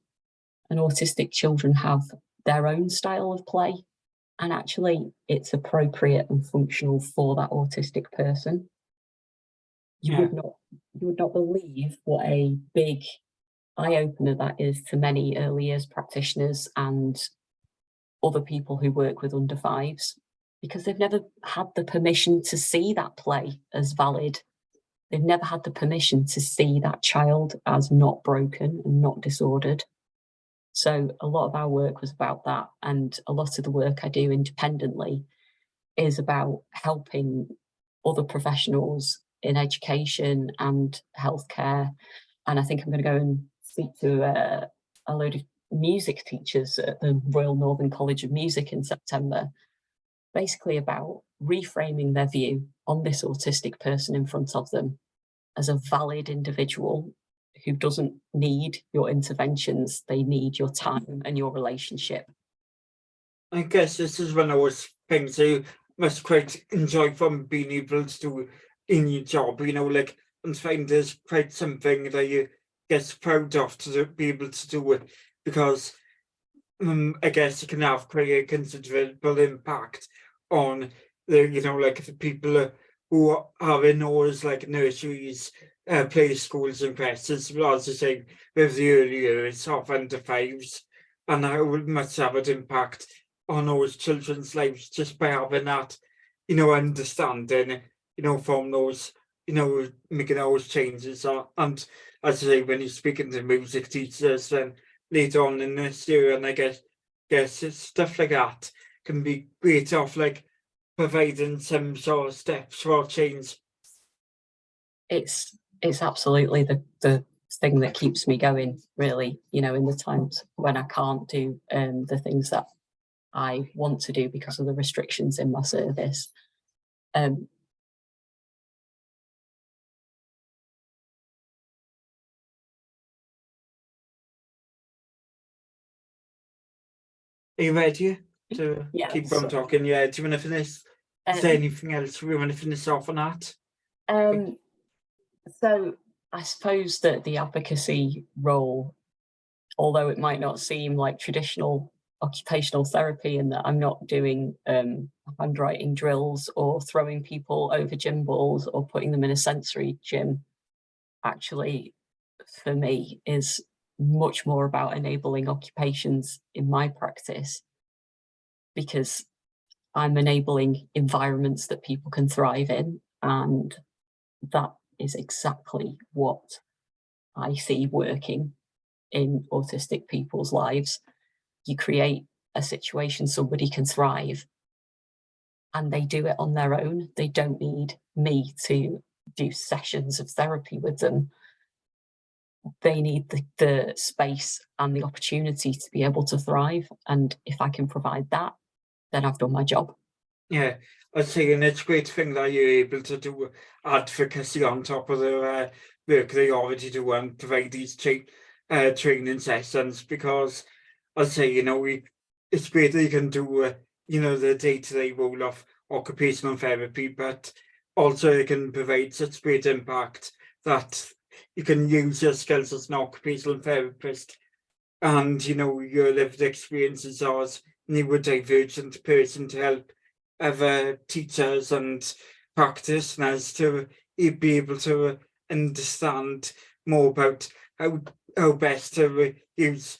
And autistic children have their own style of play, and actually it's appropriate and functional for that autistic person. You would not believe what a big eye-opener that is to many early years practitioners and other people who work with under fives, because they've never had the permission to see that play as valid. They've never had the permission to see that child as not broken and not disordered. So a lot of our work was about that. And a lot of the work I do independently is about helping other professionals in education and healthcare. And I think I'm going to go and speak to a load of music teachers at the Royal Northern College of Music in September, basically about reframing their view on this autistic person in front of them as a valid individual who doesn't need your interventions, they need your time and your relationship. I guess this is one of those things you must quite enjoy from being able to do in your job, you know, like, and find there's quite something that you get proud of to be able to do it, because I guess it can have quite a considerable impact on the, you know, like the people who are in those like nurseries, play schools and presses, as I say, with the early years of under fives, and how it must have an impact on those children's lives just by having that, you know, understanding, you know, from those, you know, making those changes. And as I say, when you're speaking to music teachers, then later on in this year, and I guess it's stuff like that can be great off, like providing some sort of steps for change. It's absolutely the thing that keeps me going, really, you know, in the times when I can't do the things that I want to do because of the restrictions in my service. Are you ready to Yeah, keep on talking? Yeah, do you want to finish? Is there anything else we want to finish off on that? So I suppose that the advocacy role, although it might not seem like traditional occupational therapy, in that I'm not doing handwriting drills or throwing people over gym balls or putting them in a sensory gym, actually, for me, is much more about enabling occupations in my practice, because I'm enabling environments that people can thrive in, and that is exactly what I see working in autistic people's lives. You create a situation somebody can thrive, and they do it on their own. They don't need me to do sessions of therapy with them. They need the space and the opportunity to be able to thrive. And if I can provide that, then I've done my job. Yeah, I'd say, and it's a great thing that you're able to do advocacy on top of the work they already do and provide these training sessions, because I'd say, you know, it's great that you can do, you know, the day-to-day role of occupational therapy, but also it can provide such great impact that you can use your skills as an occupational therapist and, you know, your lived experiences as neurodivergent person to help other teachers and practitioners to be able to understand more about how best to use,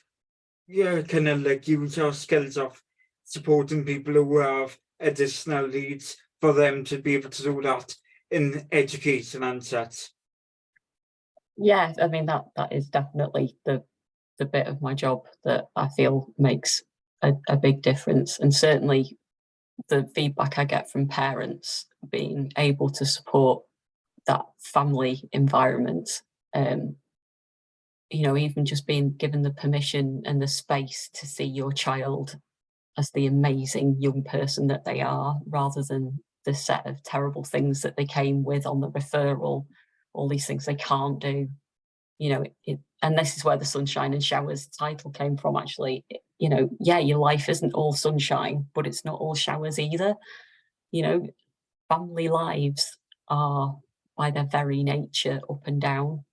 yeah, kind of like use our skills of supporting people who have additional needs, for them to be able to do that in education and such. Yeah, I mean, that is definitely the bit of my job that I feel makes a big difference. And certainly the feedback I get from parents being able to support that family environment, you know, even just being given the permission and the space to see your child as the amazing young person that they are, rather than the set of terrible things that they came with on the referral, all these things they can't do. You know, and this is where the sunshine and showers title came from, actually. You know, yeah, your life isn't all sunshine, but it's not all showers either. You know, family lives are by their very nature up and down.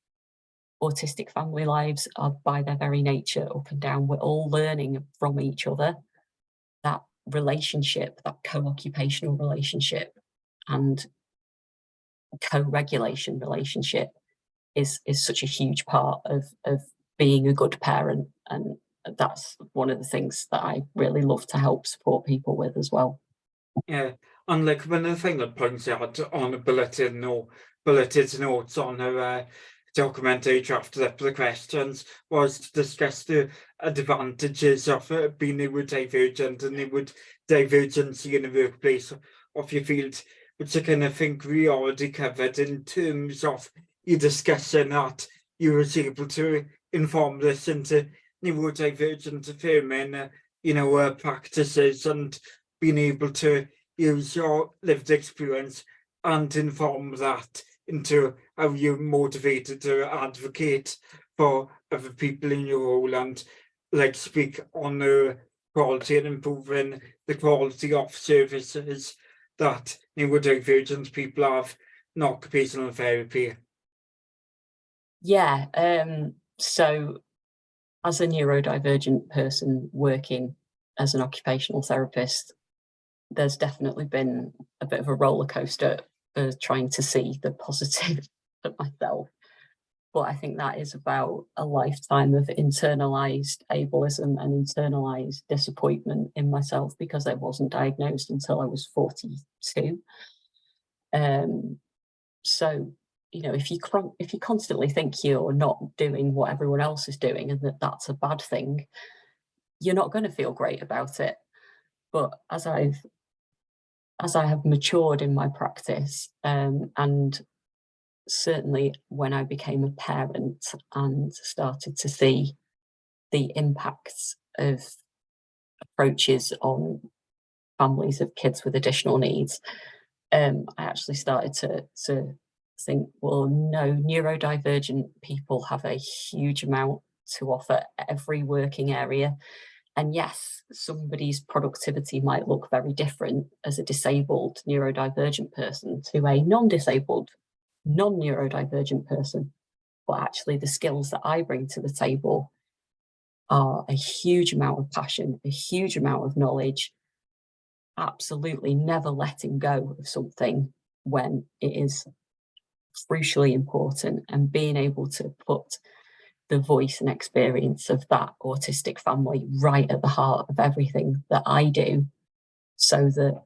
Autistic family lives are by their very nature up and down. We're all learning from each other. That relationship, that co-occupational relationship and co-regulation relationship is such a huge part of being a good parent, and that's one of the things that I really love to help support people with as well. Yeah, and like one of the things that points out on a bulleted notes on her documentary drafted up the questions was to discuss the advantages of being neurodivergent and neurodivergency in the workplace of your field, which I kind of think we already covered in terms of your discussion that you was able to inform this into neurodivergent affirming, you know, practices, and being able to use your lived experience and inform that into how you're motivated to advocate for other people in your role, and like speak on the quality and improving the quality of services that neurodivergent people have in occupational therapy. Yeah, so as a neurodivergent person working as an occupational therapist, there's definitely been a bit of a roller coaster for trying to see the positive of myself. But I think that is about a lifetime of internalized ableism and internalized disappointment in myself, because I wasn't diagnosed until I was 42. So, you know, if you constantly think you're not doing what everyone else is doing and that that's a bad thing, you're not going to feel great about it. But as I have matured in my practice, and certainly when I became a parent and started to see the impacts of approaches on families of kids with additional needs, I actually started to think, well, no, neurodivergent people have a huge amount to offer every working area. And yes, somebody's productivity might look very different as a disabled neurodivergent person to a non-disabled, non-neurodivergent person. But actually the skills that I bring to the table are a huge amount of passion, a huge amount of knowledge, absolutely never letting go of something when it is crucially important, and being able to put the voice and experience of that autistic family right at the heart of everything that I do, so that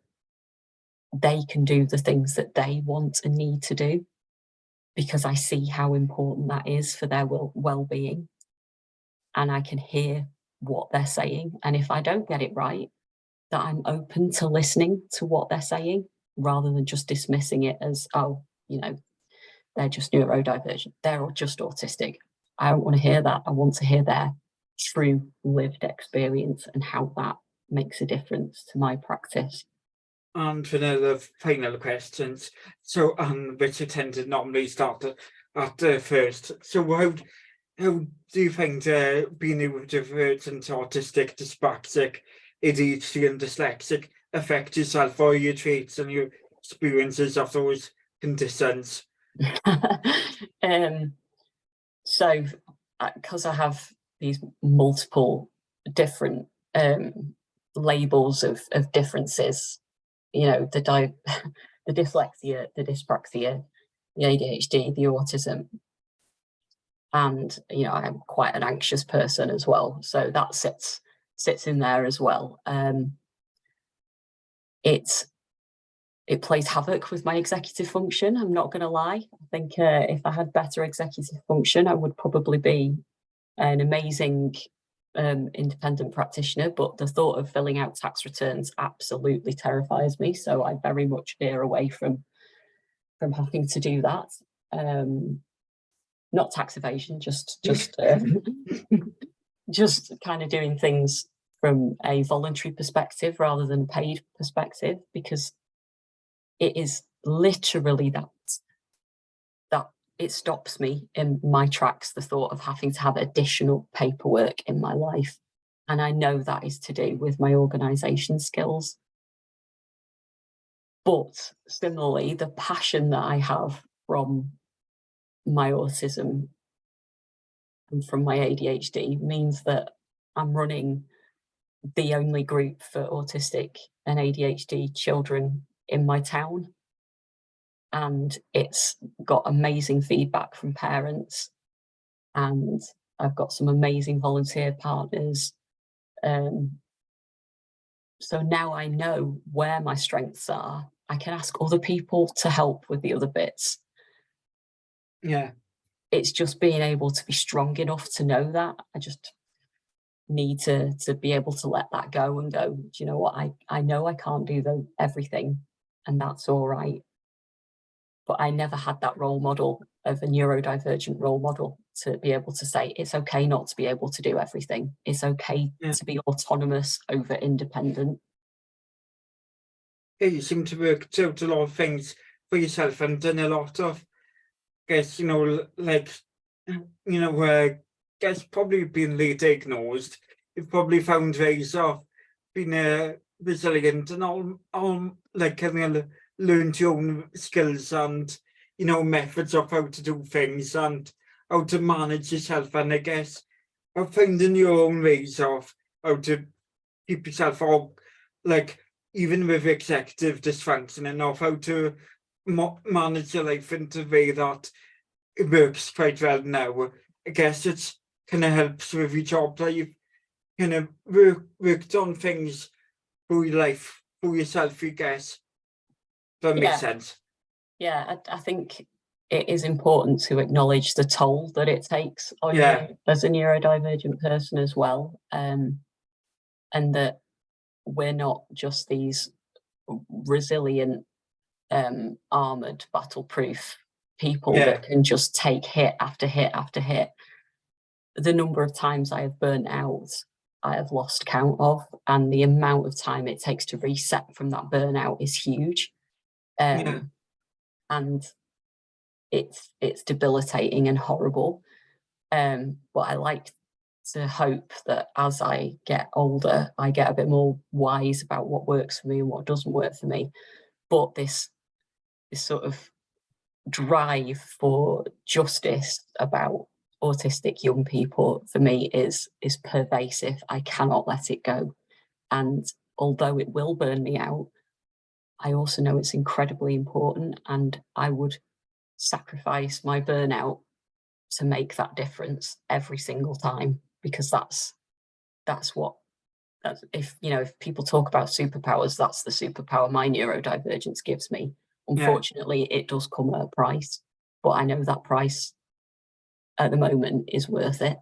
they can do the things that they want and need to do, because I see how important that is for their well-being, and I can hear what they're saying. And if I don't get it right, that I'm open to listening to what they're saying rather than just dismissing it as, oh, you know, they're just neurodivergent, they're just autistic. I don't want to hear that. I want to hear their true lived experience and how that makes a difference to my practice. And for the final questions, so which I tend to normally start at first. So how do you find being neurodivergent, autistic, dyspraxic, ADHD, and dyslexic affect yourself or your traits and your experiences of those conditions? So, because I have these multiple different labels of differences, you know, the dyslexia, the dyspraxia, the ADHD, the autism, and you know, I'm quite an anxious person as well, so that sits in there as well. It plays havoc with my executive function, I'm not going to lie. I think if I had better executive function, I would probably be an amazing independent practitioner, but the thought of filling out tax returns absolutely terrifies me, so I very much veer away from having to do that. Not tax evasion, just just kind of doing things from a voluntary perspective rather than a paid perspective, because it is literally that it stops me in my tracks, the thought of having to have additional paperwork in my life. And I know that is to do with my organisation skills. But similarly, the passion that I have from my autism and from my ADHD means that I'm running the only group for autistic and ADHD children in my town. And it's got amazing feedback from parents, and I've got some amazing volunteer partners. So now I know where my strengths are. I can ask other people to help with the other bits. Yeah. It's just being able to be strong enough to know that. I just need to be able to let that go and go, do you know what, I know I can't do everything, and that's all right. But I never had that role model of a neurodivergent role model to be able to say, it's okay not to be able to do everything. It's okay to be autonomous over independent. Yeah, you seem to work out a lot of things for yourself and done a lot of, guess, you know, like, you know, guess probably being late diagnosed, you've probably found ways of being resilient and all like kind of learned your own skills and, you know, methods of how to do things and how to manage yourself. And I guess of finding your own ways of how to keep yourself up, like even with executive dysfunction, and of how to manage your life in a way that it works quite well now. I guess it's kind of helps with your job that you've kind of worked on things for your life, for yourself, I guess. That makes sense. Yeah, I think it is important to acknowledge the toll that it takes on you as a neurodivergent person as well, and that we're not just these resilient, armoured, battle-proof people Yeah. that can just take hit after hit after hit. The number of times I have burnt out, I have lost count of, and the amount of time it takes to reset from that burnout is huge. Yeah. And it's debilitating and horrible. But I like to hope that as I get older, I get a bit more wise about what works for me and what doesn't work for me. But this sort of drive for justice about autistic young people for me is pervasive. I cannot let it go. And although it will burn me out, I also know it's incredibly important, and I would sacrifice my burnout to make that difference every single time, because that's if people talk about superpowers, that's the superpower my neurodivergence gives me. Unfortunately, it does come at a price, but I know that price at the moment is worth it.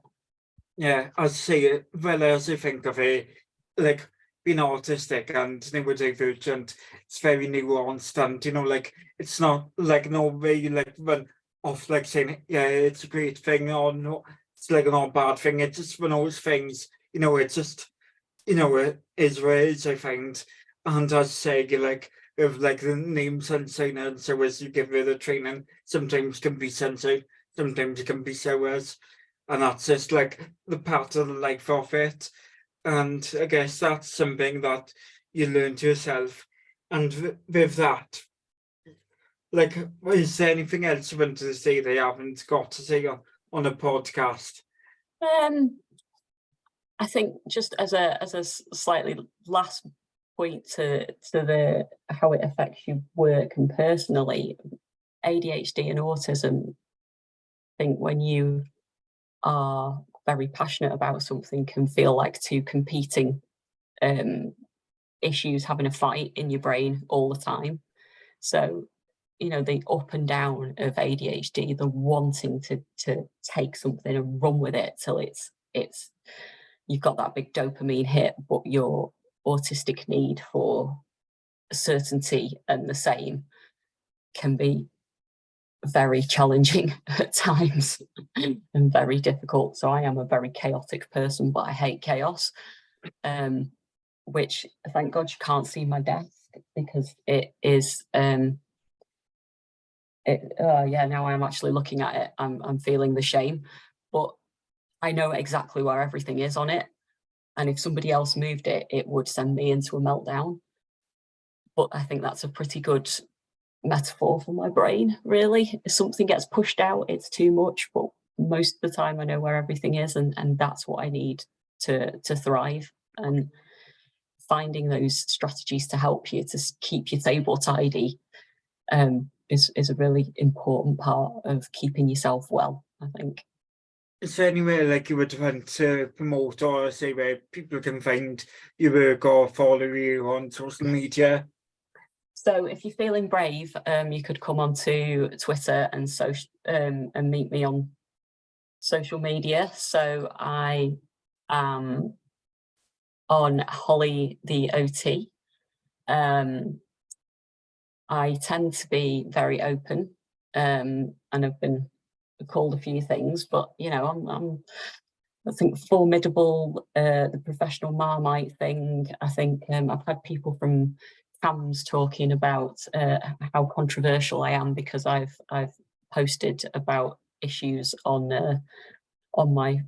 Yeah, I see it. Well, as I think of it, like being autistic and neurodivergent, it's very nuanced, and like it's not like no way like one off like saying yeah it's a great thing or no it's like not a bad thing. It's just one of those things. It's just it is what it is, I find. And as I say, you like with like the name sunshine, and so as you give it the training, sometimes can be censored, sometimes it can be so as, and that's just like the part of the life of it. And I guess that's something that you learn to yourself. And with that, like, is there anything else you want to say they haven't got to say on a podcast? I think just as a slightly last point to the how it affects you work and personally, ADHD and autism, I think when you are very passionate about something can feel like two competing issues having a fight in your brain all the time. So, the up and down of ADHD, the wanting to take something and run with it till it's you've got that big dopamine hit, but your autistic need for certainty and the same can be very challenging at times and very difficult. So I am a very chaotic person, but I hate chaos, which thank God you can't see my desk, because it is now I'm actually looking at it, I'm feeling the shame, but I know exactly where everything is on it, and if somebody else moved it, it would send me into a meltdown. But I think that's a pretty good metaphor for my brain, really. If something gets pushed out, it's too much, but most of the time I know where everything is, and that's what I need to thrive. And finding those strategies to help you to keep your table tidy is a really important part of keeping yourself well, I think. Is there anywhere like you would want to promote, or say where people can find your work or follow you on social media? So if you're feeling brave, you could come onto Twitter and and meet me on social media. So I am on Holly the OT. I tend to be very open, and I've been called a few things, but I'm I think formidable, the professional Marmite thing. I think I've had people from CAMS talking about how controversial I am because I've posted about issues on my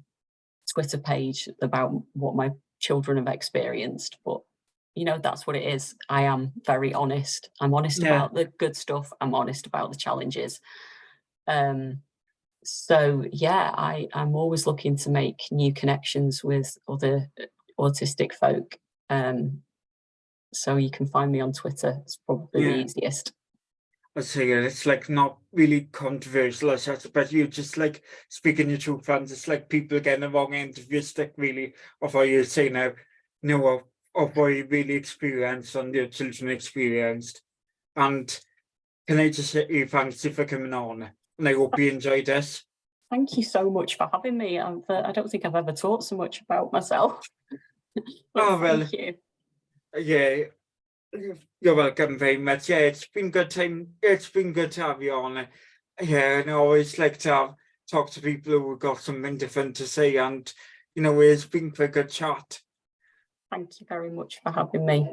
Twitter page about what my children have experienced. But that's what it is. I am very honest. I'm honest about the good stuff. I'm honest about the challenges. So yeah, I'm always looking to make new connections with other autistic folk. So you can find me on Twitter. It's probably the easiest. I say it's like not really controversial as such, but you just like speaking your truth, and it's like people getting the wrong end of your stick, really, of what you're saying now, of what you really experienced and your children experienced. And can I just say thanks you for coming on, and I hope you enjoyed this. Thank you so much for having me. I don't think I've ever talked so much about myself. Thank you. Yeah, you're welcome very much. Yeah, it's been good time. It's been good to have you on. Yeah, and I always like to talk to people who have got something different to say, and it's been a good chat. Thank you very much for having me.